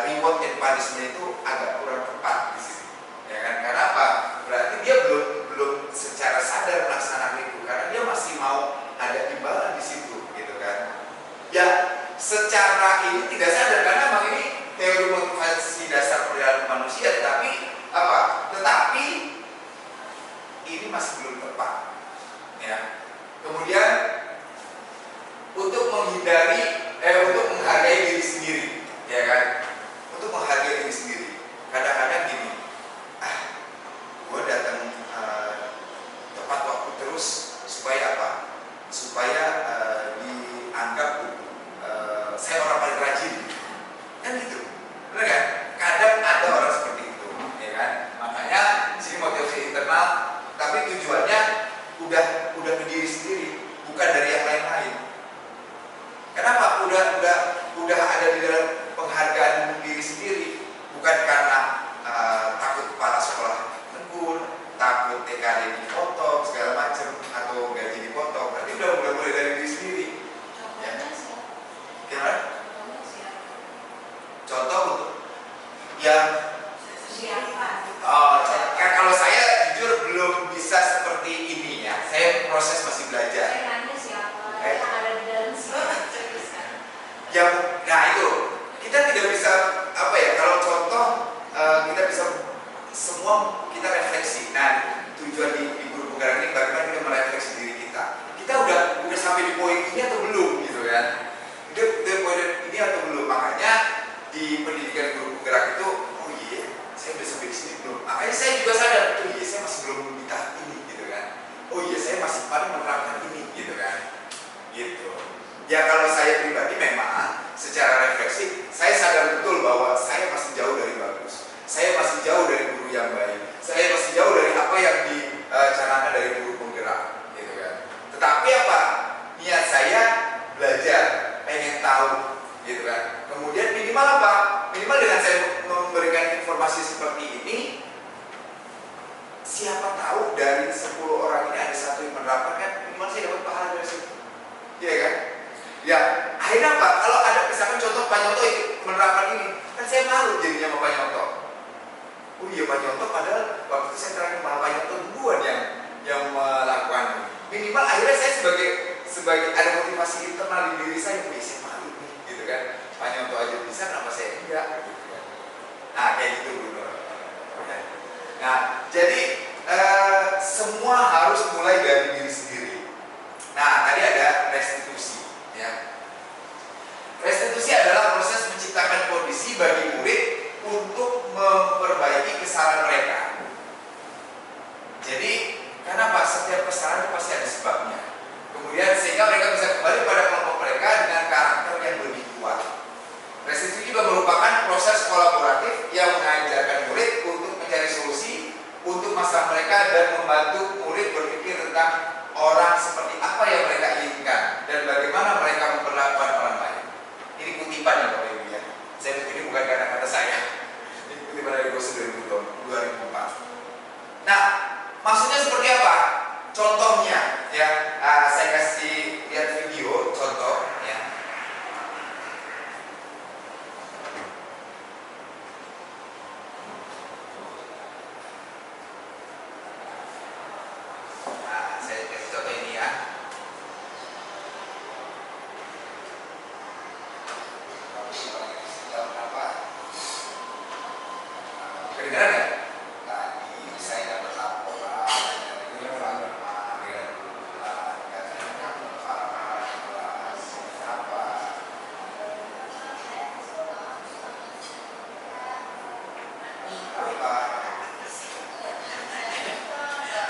Speaker 1: reward and punishment itu agak kurang tepat di sini, ya kan? Karena apa? Berarti dia belum secara sadar melaksanakan itu, karena dia masih mau ada imbalan di situ, gitu kan? Ya secara ini tidak sadar karena memang ini teori motivasi dasar perilaku manusia, tetapi ini masih belum tepat, ya. Kemudian untuk menghargai diri sendiri, ya kan? Untuk menghargai diri sendiri. Kadang-kadang gini, gue datang tepat waktu terus supaya apa? Supaya dianggap saya orang paling rajin, kan gitu, benar kan? Kadang ada orang seperti itu, ya kan? Makanya sini motivasi internal, tapi tujuannya udah ke diri sendiri, bukan dari yang lain-lain. Kenapa? Udah ada di dalam penghargaan diri sendiri, bukan karena takut kepala sekolah tegur, takut TKD dipotong segala macam atau gaji dipotong. Berarti udah mulai dari diri sendiri. Ya. Gimana? Contoh untuk yang kalau saya jujur belum bisa seperti ini, ya. Saya proses masih belajar.
Speaker 7: Yang ada di dalam
Speaker 1: Nah itu kita tidak bisa kalau contoh kita bisa semua kita refleksi. Nah tujuan di guru penggerak ini bagaimana kita merefleksi diri kita. Kita udah sampai di poin ini atau belum, gitu kan? Udah poin ini atau belum? Makanya di pendidikan guru penggerak itu, oh iya, saya udah sampai di sini belum. Makanya saya juga sadar, oh iya saya masih belum di tahap ini, gitu kan? Oh iya saya masih paling menerapkan ini, gitu kan? Gitu. Ya kalau saya pribadi memang secara refleksi saya sadar betul bahwa saya masih jauh dari bagus, saya masih jauh dari guru yang baik, saya masih jauh dari apa yang dicanangkan dari guru penggerak, gitu kan. Tetapi apa? Niat saya belajar Iya kan? Ya, akhirnya apa? Kalau ada misalkan contoh Pak Nyoto menerapkan ini, kan saya malu jadinya sama Pak Nyoto. Oh iya Pak Nyoto, padahal waktu itu saya terakhir malah Pak Nyoto duluan yang melakukan. Minimal akhirnya saya sebagai ada motivasi internal di diri saya, saya malu nih, gitu kan? Pak Nyoto aja bisa, kenapa saya enggak? Gitu kan? Nah kayak gitu dulu. Nah, jadi semua harus mulai dari diri sendiri. Nah, tadi ada restitusi, ya. Restitusi adalah proses menciptakan kondisi bagi murid untuk memperbaiki kesalahan mereka. Jadi, kenapa setiap kesalahan itu pasti ada sebabnya. Kemudian sehingga mereka bisa kembali pada kelompok mereka dengan karakter yang lebih kuat. Restitusi juga merupakan proses kolaboratif yang mengajarkan murid untuk mencari solusi untuk masalah mereka dan membantu murid berpikir tentang orang seperti apa yang mereka inginkan dan bagaimana mereka memperlakukan orang lain. Ini kutipan ya Bapak Ibu ya. Ini bukan kata-kata saya. Ini kutipan dari Brosur 2004. Nah, maksudnya seperti apa? Contohnya ya, saya kasih lihat video contoh ya. Saya kasih contoh ini ya. Kedengaran ya? Tadi saya dapat laporan dari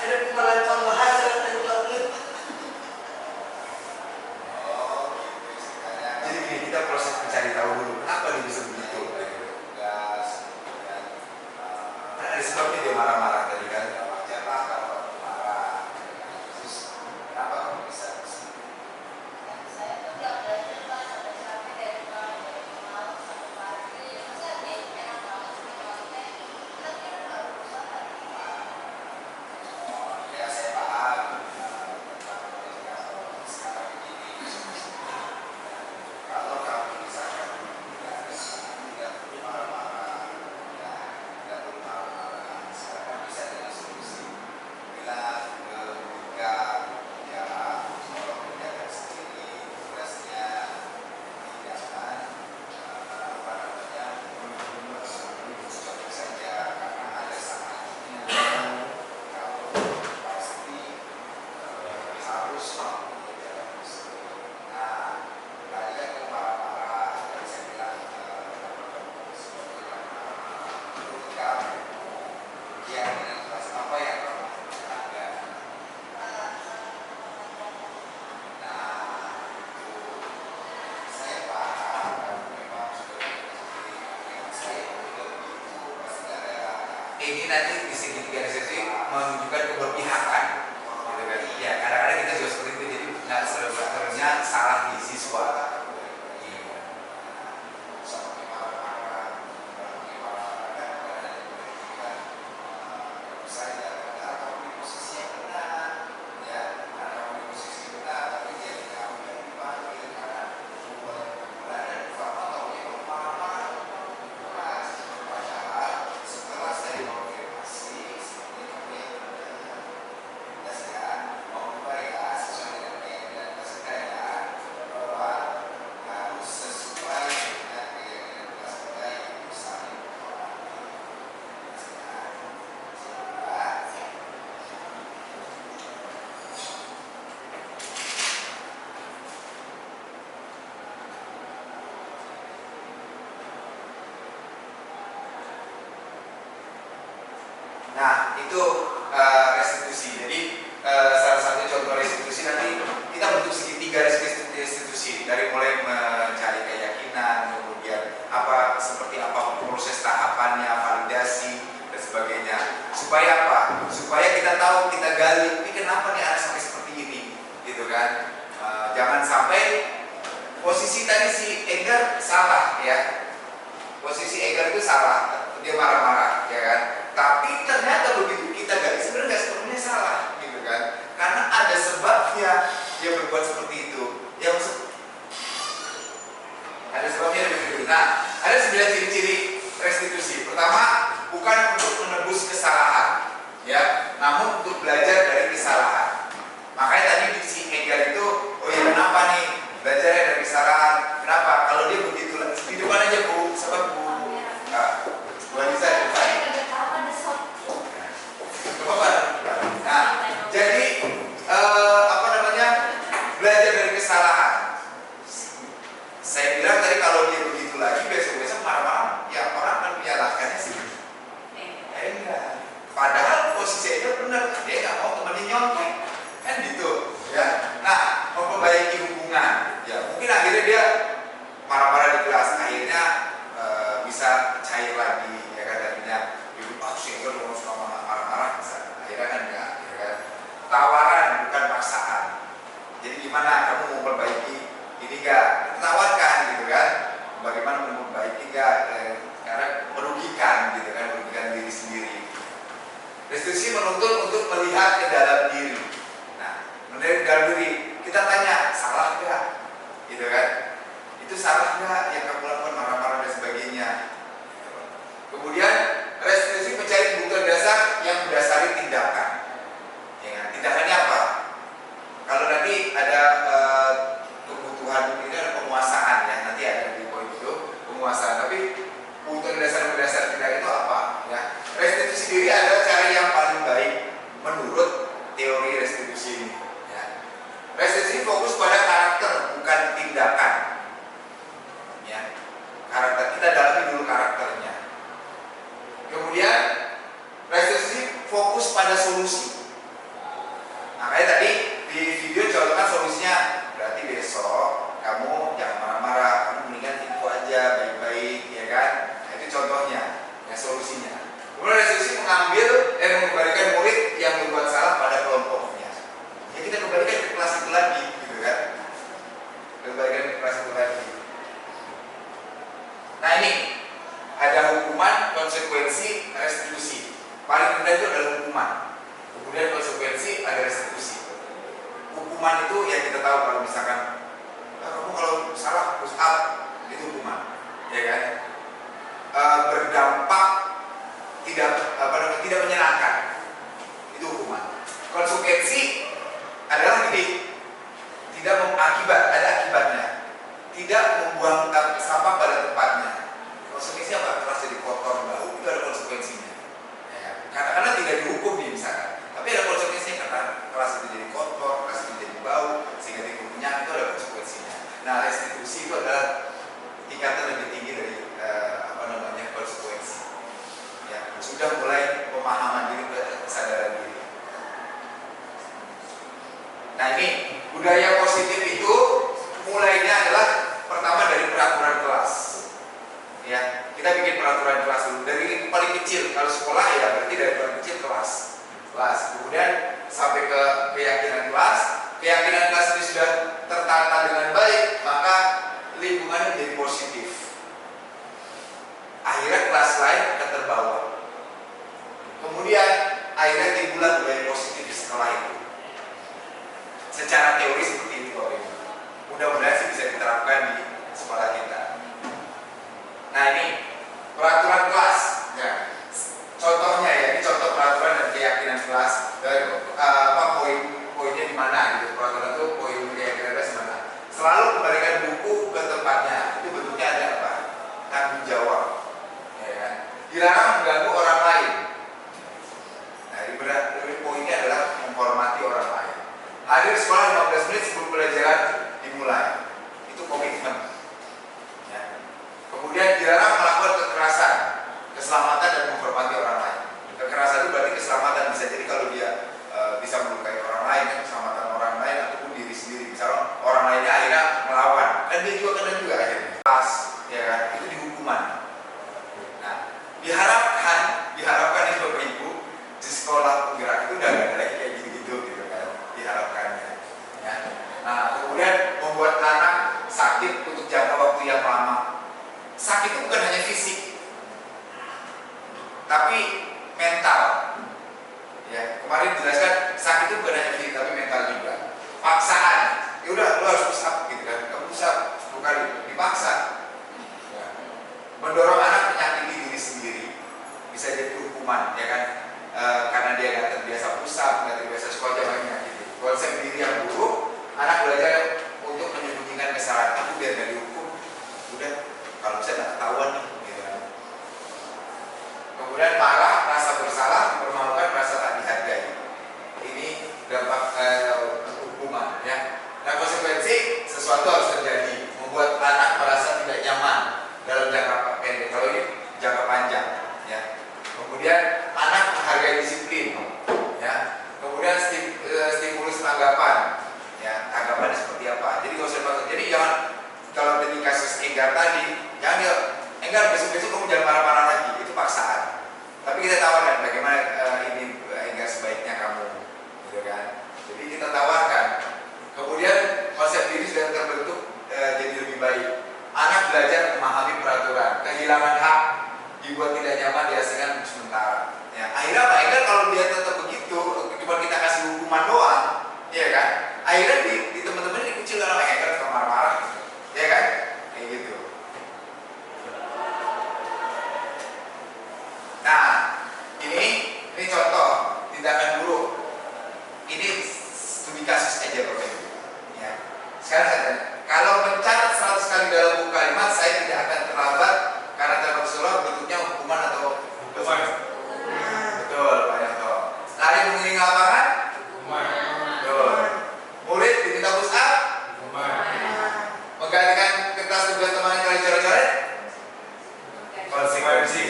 Speaker 4: Ada kepala tambahan saya banget.
Speaker 1: Jadi gini, kita proses mencari tahu dulu kenapa dia bisa begitu. Kan ada sebabnya dia marah-marah tadi kan. Ini nanti di segitiga resesi menunjukkan keberpihakan, gitu kan? Ya kadang-kadang kita juga seperti itu, jadi nggak sebenarnya salah di siswa. Nah, itu restitusi. Jadi salah satu contoh restitusi nanti kita bentuk segitiga restitusi dari mulai mencari keyakinan, kemudian seperti apa proses tahapannya, validasi dan sebagainya. Supaya apa? Supaya kita tahu, kita gali, ini kenapa nih anak sampai seperti ini, gitu kan? Jangan sampai posisi tadi si Edgar salah ya. Posisi Edgar itu salah, dia marah-marah, ya kan? Tapi ternyata begitu kita gali sebenarnya nggak sepenuhnya salah, gitu kan? Karena ada sebabnya dia berbuat seperti itu. Yang kesalahan. Saya bilang tadi kalau dia begitu lagi besok-besok marah-marah, ya orang akan menyalahkannya sih. Enggak. Padahal posisi itu benar, dia nggak mau temenin nyontek, kan gitu, ya. Nah, memperbaiki hubungan, ya mungkin akhirnya dia marah-marah di kelas, akhirnya bisa cair lagi, ya kan tadinya ibu sehingga mau sama marah-marah, akhirnya kan enggak, ya kan. Tawaran bukan paksaan. Jadi gimana kamu mau memperbaiki ini enggak? Tawarkan gitu kan. Bagaimana memperbaiki enggak? Karena merugikan gitu kan, merugikan diri sendiri. Restitusi menuntut untuk melihat ke dalam diri. Nah, melihat ke dalam diri, kita tanya, salah enggak? Gitu kan? Itu salah enggak yang kamu lakukan, marah-marah dan sebagainya. Kemudian restitusi mencari kebutuhan dasar yang berdasari tindakan. Ya kan? Tindakannya apa? Kalau nanti ada kebutuhan ini ada penguasaan ya, nanti ada di poin itu penguasaan. Tapi kebutuhan dasar berdasar tindakan itu apa? Ya, restitusi diri adalah cara yang paling baik menurut teori restitusi ini. Ya. Restitusi fokus pada karakter bukan tindakan. Ya, karakter kita dalami dulu karakternya. Kemudian restitusi fokus pada solusi. Nah, kayak tadi di video contohkan solusinya, berarti besok kamu jangan marah-marah, kamu mendingan info aja baik-baik, ya kan? Nah, itu contohnya, ya solusinya. Kemudian restitusi mengembalikan murid yang berbuat salah pada kelompoknya. Ya kita kembalikan ke kelas itu lagi, gitu kan? Kembalikan ke kelas itu lagi. Nah ini ada hukuman, konsekuensi, restitusi. Paling rendah itu adalah hukuman. Kemudian konsekuensi ada restitusi. Hukuman itu yang kita tahu kalau misalkan kamu kalau salah push up itu hukuman, ya kan? Berdampak tidak menyenangkan itu hukuman. Konsekuensi adalah gini, tidak ada akibatnya, tidak membuang sampah pada tempatnya. Konsekuensinya apa? Kelas jadi kotor, bau, itu ada konsekuensinya. Ya, karena tidak dihukum nih misalkan, tapi ada konsekuensinya karena kelas itu jadi kotor, kelas itu jadi bau, sehingga timbulnya itu ada konsekuensinya. Nah, restitusi itu adalah tingkatan lebih tinggi dari konsekuensi. Ya, sudah mulai pemahaman diri, kesadaran diri. Nah ini budaya positif itu mulainya adalah pertama dari peraturan kelas. Ya, kita bikin peraturan kelas dulu dari paling kecil. Kalau sekolah ya berarti dari paling kecil kelas. Kemudian sampai ke keyakinan kelas. Keyakinan kelas ini sudah tertata dengan baik, maka lingkungannya menjadi positif. Akhirnya kelas lain akan terbawa. Kemudian akhirnya timbullah budaya positif di sekolah itu. Secara teori seperti itu, Bapak Ibu. Mudah-mudahan sih bisa diterapkan di sekolah kita. Nah ini peraturan kelas. Ya. Contohnya ya, ini contoh peraturan dan keyakinan kelas. Dari poin-poinnya di mana gitu. Peraturan itu poin keyakinan kelas di mana. Selalu kembalikan buku ke tempatnya. Itu bentuknya ada apa? Tanggung jawab. Dilarang mengganggu orang lain. Nah, ini poinnya adalah menghormati orang lain. Hadir sekolah 15 menit sebelum pelajaran dimulai. Itu komitmen. Ya. Kemudian dilarang melakukan kekerasan, keselamatan dan menghormati orang lain. Kekerasan itu berarti keselamatan, bisa jadi kalau dia bisa melukai orang lain, keselamatan orang lain ataupun diri sendiri. Misalnya orang lainnya akhirnya melawan, kan dia juga kena juga akhirnya. Pas, ya kan? Itu dihukuman. Diharap jangan, kalau tadi kasus Enggar tadi, jangan dia Enggar besok-besok kamu jangan marah-marah lagi, itu paksaan. Tapi kita tawarkan bagaimana ini Enggar sebaiknya kamu, gitu kan. Jadi kita tawarkan. Kemudian konsep diri sudah terbentuk jadi lebih baik. Anak belajar memahami peraturan, kehilangan hak, dibuat tidak nyaman, diasingkan sementara. Ya, akhirnya apa? Enggar kalau dia tetap begitu, cuma kita kasih hukuman doang, ya kan? Akhirnya di teman-teman dikucilkan sama Enggar suka marah-marah, ya kan? Kayak gitu. Nah, ini contoh tindakan buruk. Ini studi kasus aja Bapak Ibu. Ya. Sekarang saya tanya, kalau mencatat 100 kali dalam buku kalimat, saya tidak akan terlambat karena termasuk surah bentuknya hukuman atau hukuman. Betul, Pak Yanto. Lari mengelilingi lapangan? Betul. Murid diminta push up? Menggantikan kertas tugas teman yang coret-coret? Konsekuensi.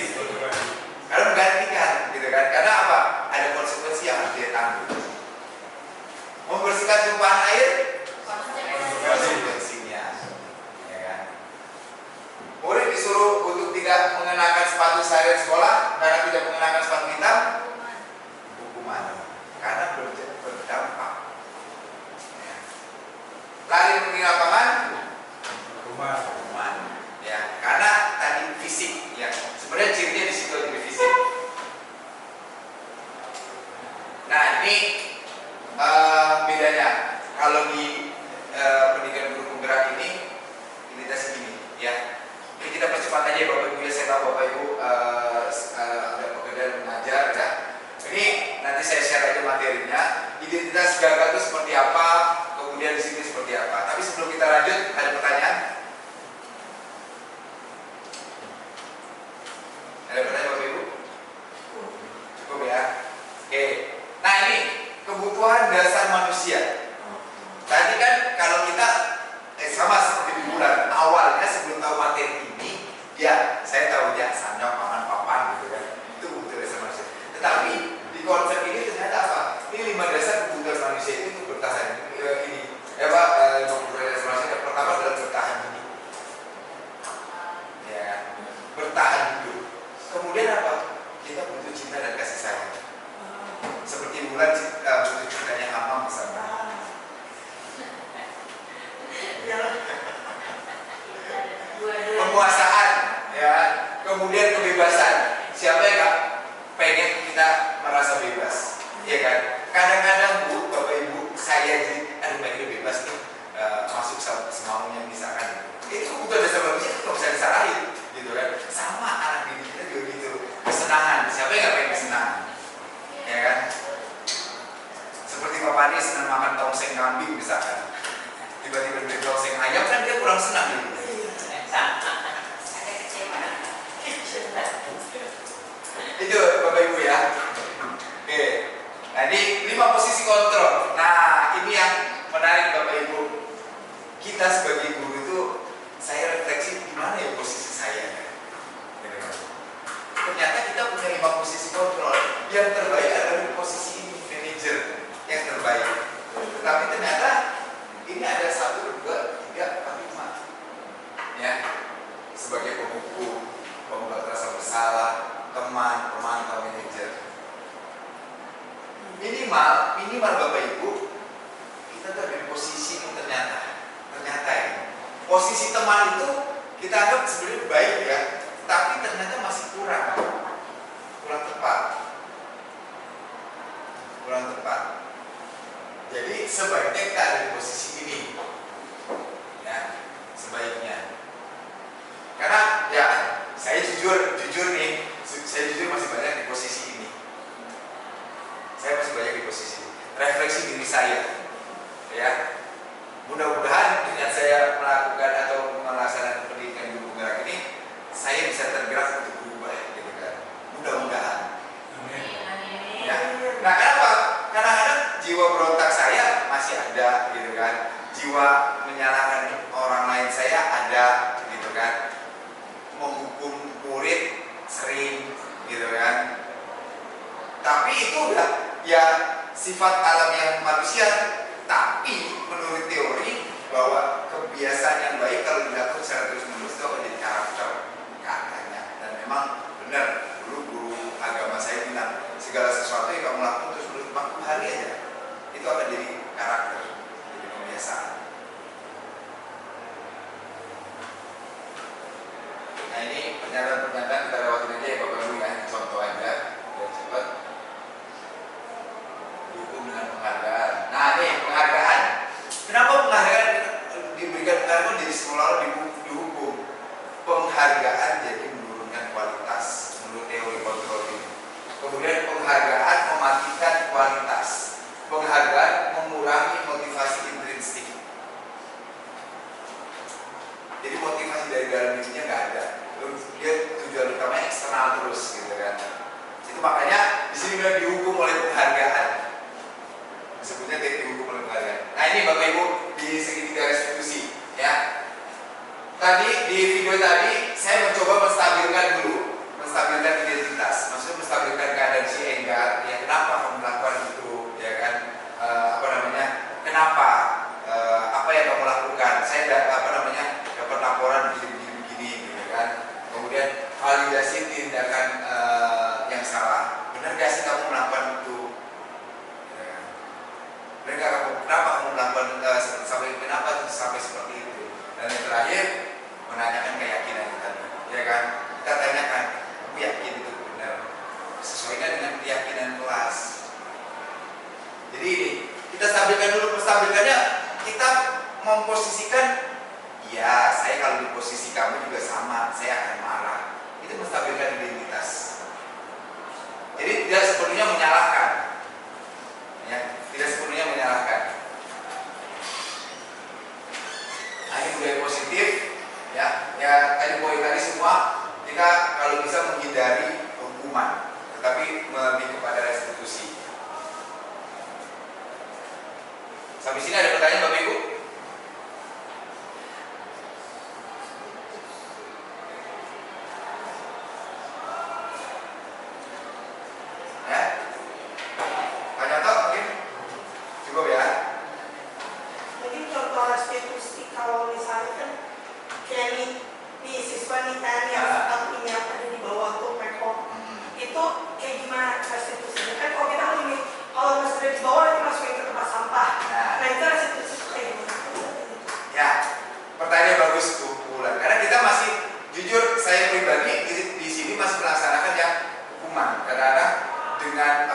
Speaker 1: Karena menggantikan, gitu kan? Karena apa? Ada konsekuensi yang harus dia tanggung. Membersihkan tumpahan air? Konsekuensinya, ya kan? Murid disuruh untuk tidak mengenakan sepatu seharian sekolah karena tidak mengenakan sepatu hitam, hukuman. Karena berdampak. Ya. Lari mengelilingi lapangan, hukuman. Ya, karena tadi fisik, ya. Sebenarnya cirinya di situ jadi fisik. Nah, ini bedanya. Kalau di pendidikan guru penggerak ini segini, ya. Jadi kita percepat aja Bapak Ibu ya, saya tahu Bapak Ibu ada pekerjaan mengajar ya. Ini nanti saya share aja materinya. Identitas gagal itu seperti apa, kemudian di sini seperti apa. Tapi sebelum kita lanjut, ada pertanyaan? Ada pertanyaan Bapak Ibu? Cukup ya. Oke. Nah ini kebutuhan dasar manusia. Tadi kan kalau kita sama seperti di bulan awalnya sebelum tahu materi ini, ya saya tahu ya sandang, pangan, papan gitu kan. Itu kebutuhan dasar manusia. Tetapi di konsep ini ternyata apa? Ini 5 dasar kebutuhan manusia itu untuk bertahan. Ini ya Pak, 5 kebutuhan dasar manusia. Yang pertama adalah bertahan hidup. Ya, bertahan hidup. Kemudian apa? Kita butuh cinta dan kasih sayang. Seperti bulan butuh cintanya Hamam misalnya. Penguasaan, ya, kemudian kebebasan. Siapa yang gak pengen kita merasa bebas, ya kan? Kadang-kadang Bu, Bapak Ibu, saya jadi, aduh pengen bebas nih, masuk semaunya misalkan. Itu kebutuhan dasar manusia itu nggak bisa disalahin, gitu kan? Sama anak didik kita juga gitu. Kesenangan, siapa yang gak pengen kesenangan, ya kan? Seperti Pak Padi senang makan tongseng kambing misalkan. Tiba-tiba beli tongseng ayam kan dia kurang senang gitu. Itu Bapak Ibu ya. Oke. Nah ini 5 posisi kontrol. Nah ini yang menarik Bapak Ibu. Kita sebagai guru itu, saya refleksi di mana ya posisi saya. Ternyata kita punya 5 posisi kontrol. Yang terbaik adalah di posisi ini, manajer yang terbaik. Tetapi ternyata ini ada 1, 2, 3, 4, 5. Ya, sebagai penghukum, pembuat rasa bersalah, teman, pemantau, manajer. Minimal Bapak Ibu, kita ada di posisi ini ternyata ya. Posisi teman itu kita anggap sebenarnya baik ya, tapi ternyata masih kurang tepat. Jadi sebaiknya kita ada di posisi ini, ya, sebaiknya. Karena ya saya jujur nih, saya jujur masih banyak di posisi ini. Saya masih banyak di posisi ini. Refleksi diri saya, ya. Mudah-mudahan dengan saya melakukan atau melaksanakan pendidikan guru penggerak ini, saya bisa tergerak untuk berubah, gitu kan. Mudah-mudahan. Ya. Nah, kenapa? Kadang-kadang jiwa berontak saya masih ada, gitu kan. Jiwa menyalahkan orang lain saya ada, gitu kan. Menghukum murid sering, gitu kan. Tapi itu udah ya sifat alamiah manusia. Tapi menurut teori bahwa kebiasaan yang baik kalau dilakukan secara terus-menerus itu akan jadi karakter katanya. Dan memang benar, dulu guru agama saya bilang segala sesuatu yang kamu lakukan terus-menerus 40 hari aja itu akan jadi karakter, jadi kebiasaan. Nah ini pernyataan-pernyataan kita lewatin aja ya Bapak Ibu ya, contoh aja biar cepat. Dukung dengan penghargaan. Nah ini penghargaan. Kenapa penghargaan diberikan penghargaan jadi seolah-olah dihukum? Penghargaan jadi menurunkan kualitas menurut teori kontrol ini. Kemudian penghargaan mematikan kualitas. Penghargaan mengurangi motivasi intrinsik. Jadi motivasi dari dalam dirinya nggak ada. Dia tujuan utamanya eksternal terus gitu kan. Itu makanya di sini bilang dihukum oleh penghargaan. Sebutnya dihukum oleh penghargaan. Nah ini Bapak Ibu di segitiga restitusi ya. Tadi di video tadi saya mencoba menstabilkan identitas. Maksudnya menstabilkan keadaan si Enggar. Ya kenapa kamu melakukan itu? Ya kan? Kenapa? Apa yang kamu lakukan? Saya dapat laporan begini, gitu kan? Kemudian validasi tindakan yang salah. Benar gak sih kamu melakukan itu? Ya. Benar gak kenapa kamu melakukan sampai seperti itu? Dan yang terakhir menanyakan keyakinan kita, ya kan? Kita tanyakan, kamu yakin itu benar? Sesuaikan dengan keyakinan kelas. Jadi ini kita stabilkan dulu, menstabilkannya kita memposisikan, ya saya kalau di posisi kamu juga sama, saya akan marah. Itu menstabilkan identitas. Jadi tidak sepenuhnya menyalahkan, ya, tidak sepenuhnya menyalahkan. Nah, ini budaya positif, ya tadi poin tadi semua kita kalau bisa menghindari hukuman, tetapi lebih kepada restitusi. Sampai sini ada pertanyaan Bapak Ibu? Ya? Pak Nyoto mungkin? Cukup ya?
Speaker 8: Mungkin contoh restitusi kalau misalnya kan kayak di siswa nih kan yang ini ada di bawah tuh PEKOM itu kayak gimana restitusinya? Kan kalau kita ini kalau masih di bawah itu masukin ke tempat sampah. Nah itu restitusi kayak gimana?
Speaker 1: Ya, pertanyaan bagus Bu Bulan. Karena kita masih jujur saya pribadi di sini masih melaksanakan yang hukuman. Kadang-kadang dengan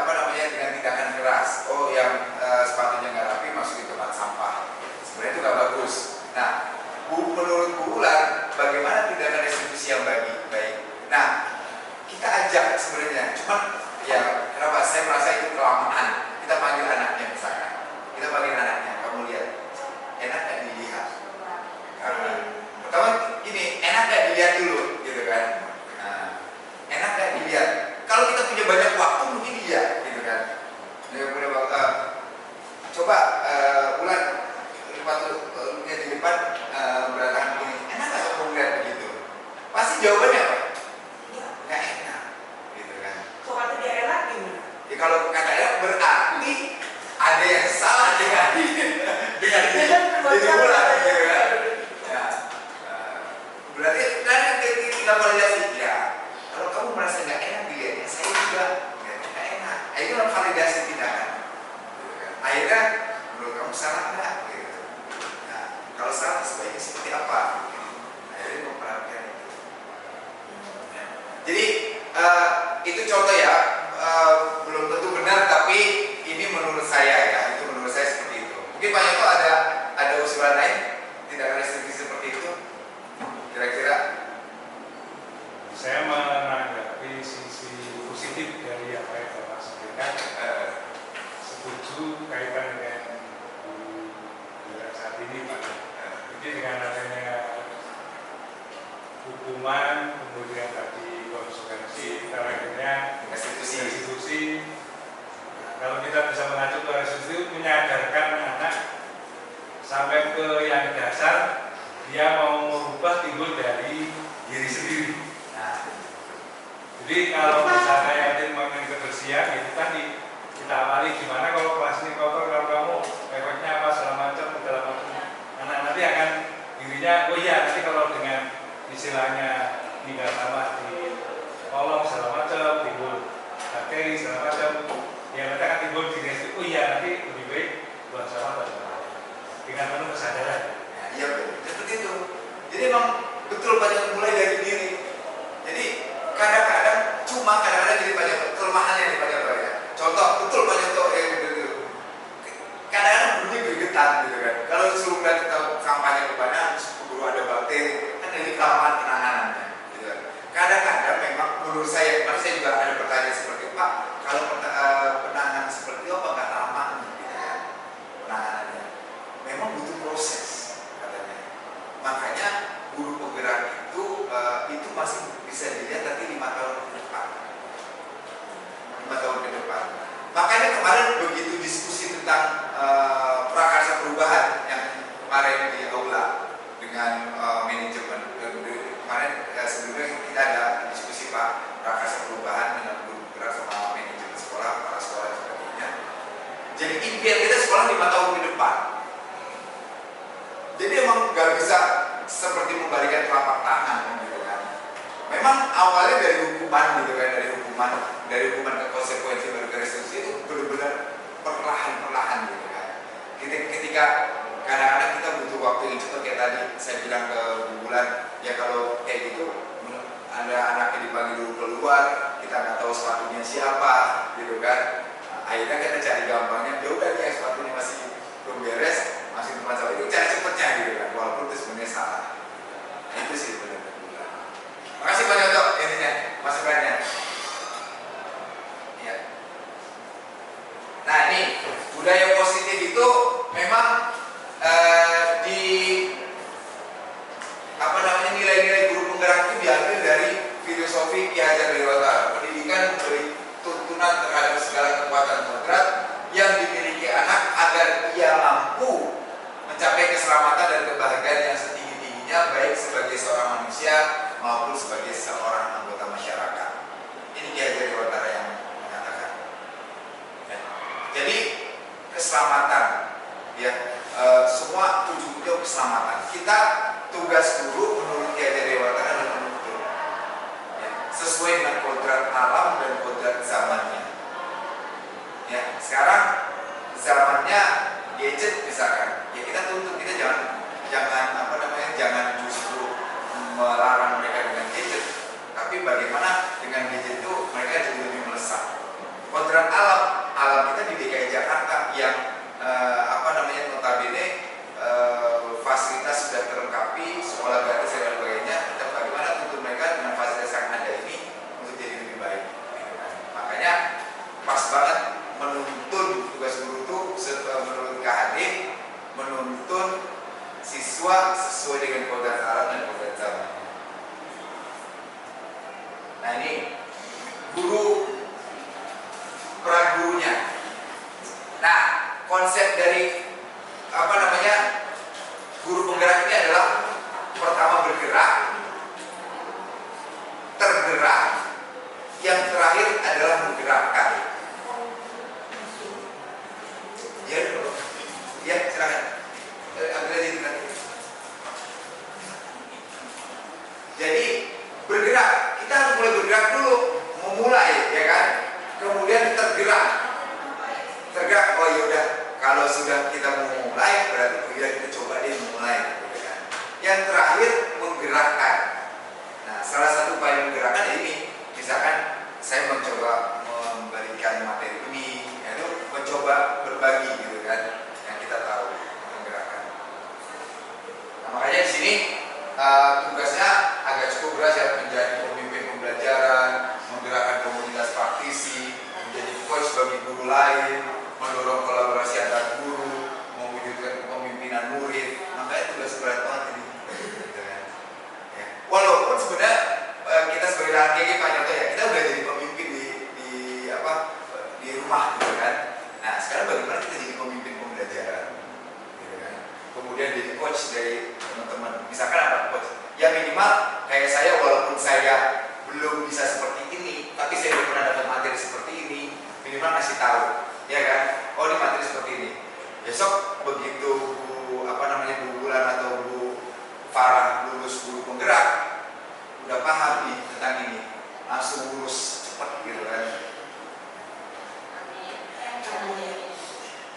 Speaker 1: dengan tindakan keras. Oh yang sepatunya nggak rapi masukin ke tempat sampah. Sebenarnya itu nggak bagus. Nah, menurut Bu Bulan, bagaimana tindakan restitusi yang baik? Nah, kita ajak sebenarnya. Cuman ya kenapa saya merasa itu kelamaan. Kita panggil anaknya misalkan. Kita panggil anaknya. Kamu lihat, enak gak dilihat? Pertama gini, enak gak dilihat dulu, gitu kan? Nah, enak gak dilihat? Kalau kita punya banyak waktu mungkin iya, gitu kan? Punya waktu. Coba Bulan sepatunya di depan berantakan begini, enak gak kamu lihat begitu? Pasti jawabannya apa? Nggak enak, gitu kan?
Speaker 8: Kalau kata dia enak gimana?
Speaker 1: Ya kalau kata enak berarti ada yang salah dengan Bulan, gitu kan? Ya, berarti kan kita validasi ya. Kalau kamu merasa nggak enak dilihatnya, saya juga nggak enak. Itu kan validasi tindakan. Gitu kan? Akhirnya menurut kamu salah nggak? Gitu. Nah, kalau salah sebaiknya seperti apa? Akhirnya memperhatikan itu. Ya. Jadi itu contoh ya, belum tentu benar, tapi ini menurut saya ya, itu menurut saya seperti itu. Mungkin Pak Yoto ada usulan lain tindakan restitusi seperti itu, kira-kira?
Speaker 9: Saya menanggapi sisi positif dari apa yang Bapak sampaikan. Setuju kaitan dengan saat ini Pak. Jadi dengan adanya hukuman, kemudian tadi konsekuensi, akhirnya restitusi. Kalau kita bisa mengacu ke restitusi, menyadarkan anak sampai ke yang dasar, dia mau merubah timbul dari diri sendiri. Nah, jadi kalau misalnya yatim mengenai kebersihan, itu tadi kita awali gimana kalau kelas ini kotor, kalau kamu efeknya apa segala macam, anak nanti akan intinya, oh iya nanti kalau dengan istilahnya tinggal sama di kolom segala macam, timbul bakteri segala macam, ya nanti akan timbul di resiko. Oh iya nanti lebih baik buat sama dengan penuh kesadaran.
Speaker 1: Iya seperti itu. Jadi emang betul banyak mulai dari diri. Jadi kadang-kadang jadi banyak kelemahannya nih banyak ya. Contoh betul banyak tuh gitu. Kadang-kadang bunyi gregetan gitu kan. Kalau suruh kita kampanye kepada guru ada bakteri, kan ini kelamaan penanganannya gitu kan. Kadang-kadang memang menurut saya, kemarin saya juga ada pertanyaan seperti Pak, kalau penanganan seperti itu apa nggak lama gitu kan penanganannya? Memang butuh proses katanya. Makanya guru penggerak itu masih bisa dilihat nanti 5 tahun ke depan. 5 tahun ke depan. Makanya kemarin begitu diskusi tentang prakarsa perubahan yang kemarin di aula dengan manajemen. Kemarin sebelumnya kita ada diskusi Pak prakarsa perubahan dengan guru penggerak sama manajemen sekolah, kepala sekolah dan sebagainya. Jadi impian kita sekolah 5 tahun ke depan. Jadi emang gak bisa seperti membalikan telapak tangan gitu kan. Memang awalnya dari hukuman gitu kan, dari hukuman ke konsekuensi baru ke restitusi itu benar-benar perlahan-perlahan gitu kan. Ketika kadang-kadang kita butuh waktu yang cepat kayak tadi saya bilang ke Bu Bulan, ya kalau kayak gitu ada anaknya dipanggil dulu keluar, kita nggak tahu sepatunya siapa gitu kan. Akhirnya kita cari gampangnya, ya udah nih sepatunya masih belum beres, masih tempat salah itu cara cepatnya gitu kan, walaupun itu sebenarnya salah. Nah, itu sih benar. Makasih banyak dok intinya masukannya. Ya. Nah ini budaya positif itu memang di nilai-nilai guru penggerak itu diambil dari filosofi Ki Hajar Dewantara. Pendidikan memberi tuntunan terhadap segala kekuatan kodrat yang dimiliki anak agar ia mampu mencapai keselamatan dan kebahagiaan yang setinggi-tingginya baik sebagai seorang manusia maupun sebagai seorang anggota masyarakat. Ini Ki Hajar Dewantara yang mengatakan. Ya. Jadi keselamatan, ya semua tujuannya keselamatan. Kita tugas guru menurut Ki Hajar Dewantara adalah menuntun, ya, sesuai dengan kodrat alam dan kodrat zamannya. Ya, sekarang zamannya gadget misalkan, ya kita tuntut, kita jangan justru melarang mereka dengan gadget, tapi bagaimana dengan gadget itu mereka jadi lebih melesat. Kodrat alam kita di DKI Jakarta yang notabene fasilitas sudah terlengkapi, sekolah gratis dan sebagainya, tetap bagaimana tuntut mereka dengan fasilitas yang ada ini untuk jadi lebih baik. Makanya pas banget menuntun tugas guru itu menurut KHD, menuntun siswa sesuai dengan kodrat alam dan kodrat zaman. Nah ini guru, peran gurunya. Nah konsep dari guru penggerak ini adalah pertama bergerak, tergerak, yang terakhir adalah menggerakkan. Ya silakan. Ambil aja itu nanti. Jadi bergerak, kita harus mulai bergerak dulu, memulai, ya kan? Kemudian tergerak. Oh yaudah, kalau sudah kita mau mulai, berarti kemudian kita coba deh mulai, gitu kan? Yang terakhir menggerakkan. Nah, salah satu upaya menggerakkan ini, misalkan saya mencoba memberikan materi ini, yaitu mencoba berbagi, gitu kan? Yang kita tahu menggerakkan. Nah, makanya di sini tugasnya agak cukup berat ya, menjadi pemimpin pembelajaran, menggerakkan komunitas praktisi, menjadi coach bagi guru lain, mendorong kolaborasi antar guru, mewujudkan kepemimpinan murid. Makanya tugas berat banget ini. Gitu kan? Ya. Walaupun sebenarnya kita sebagai HKG Pak Nyoto ya, kita udah jadi pemimpin di rumah gitu kan. Nah sekarang bagaimana kita jadi pemimpin pembelajaran, gitu kan? Kemudian jadi coach dari teman-teman. Misalkan apa coach? Ya minimal kayak saya, walaupun saya belum bisa seperti ini, tapi saya udah pernah dapat materi seperti ini, minimal ngasih tahu. Ya kan? Oh ini materi seperti ini. Besok begitu Bu Bulan atau Bu Farah lulus guru penggerak, udah paham nih tentang ini, langsung lulus cepat gitu kan.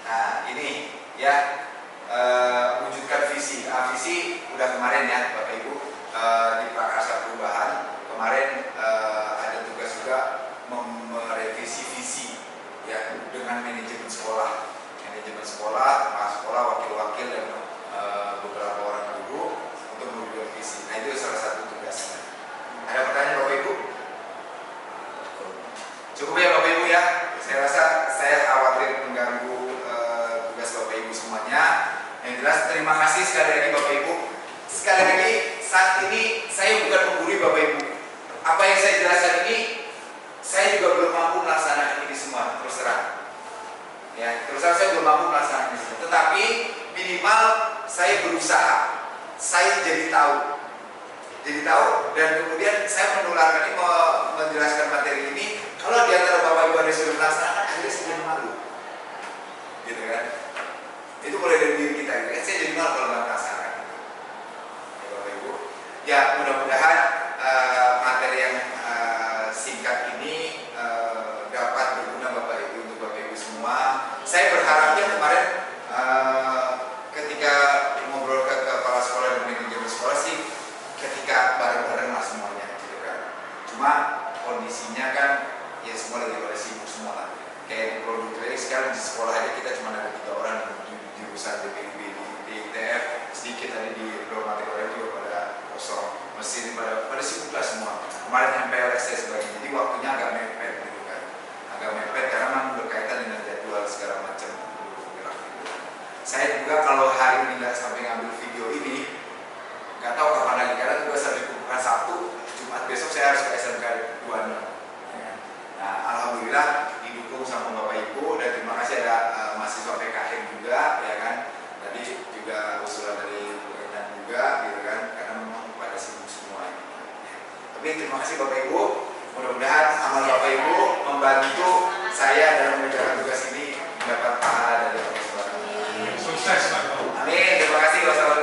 Speaker 1: Nah ini ya, wujudkan visi. Visi udah kemarin ya Bapak Ibu, di Prakarsa Perubahan kemarin ada tugas juga merevisi visi ya dengan manajemen sekolah, kepala sekolah, wakil-wakil dan beberapa orang guru untuk merubah visi. Nah itu salah satu tugasnya. Ada pertanyaan Bapak Ibu? Cukup ya Bapak Ibu ya. Saya rasa saya khawatir mengganggu tugas Bapak Ibu semuanya. Yang jelas terima kasih sekali lagi Bapak Ibu. Sekali lagi saat ini saya bukan menggurui Bapak Ibu. Apa yang saya jelaskan ini saya juga belum mampu melaksanakan ini semua, terus terang. Ya, terus terang saya belum mampu melaksanakan ini semua. Tetapi minimal saya berusaha. Saya jadi tahu dan kemudian saya menularkan ini, menjelaskan materi ini. Kalau di antara Bapak Ibu ada yang sudah melaksanakan, akhirnya saya jadi malu, gitu kan? Itu mulai dari diri kita, gitu kan? Saya jadi malu kalau nggak melaksanakan, ya Bapak Ibu. Ya mudah-mudahan materi yang singkat ini dapat berguna Bapak Ibu untuk Bapak Ibu semua. Saya berharapnya kemarin ketika ngobrol ke kepala sekolah dan manajemen sekolah sih, ketika bareng-bareng lah semuanya, gitu kan. Cuma kondisinya kan ya semua lagi pada sibuk semua lah. Kayak di produk sekarang di sekolah aja kita cuma ada 3 orang di jurusan DPIB, di ITF, sedikit tadi di Bromatik juga pada kosong. Mesin pada sibuk lah semua. Kemarin MPLS saya sebagai, jadi waktunya agak mepet gitu kan. Agak mepet karena memang berkaitan dengan jadwal segala macam. Saya juga kalau hari ini nggak sampai ngambil video ini, nggak tahu kapan lagi karena juga sampai kumpulkan Sabtu, Jumat besok saya harus ke SMK 26. Nah, alhamdulillah didukung sama Bapak Ibu dan terima kasih ada mahasiswa PKM juga, ya kan. Tadi juga usulan dari Bukan juga, gitu kan, karena memang pada sibuk semua. Tapi terima kasih Bapak Ibu. Mudah-mudahan amal Bapak Ibu membantu saya dalam mengerjakan tugas ini mendapat pahala dari Allah Subhanahu wa Taala.
Speaker 9: Sukses Pak.
Speaker 1: Amin. Terima kasih. Wassalamualaikum.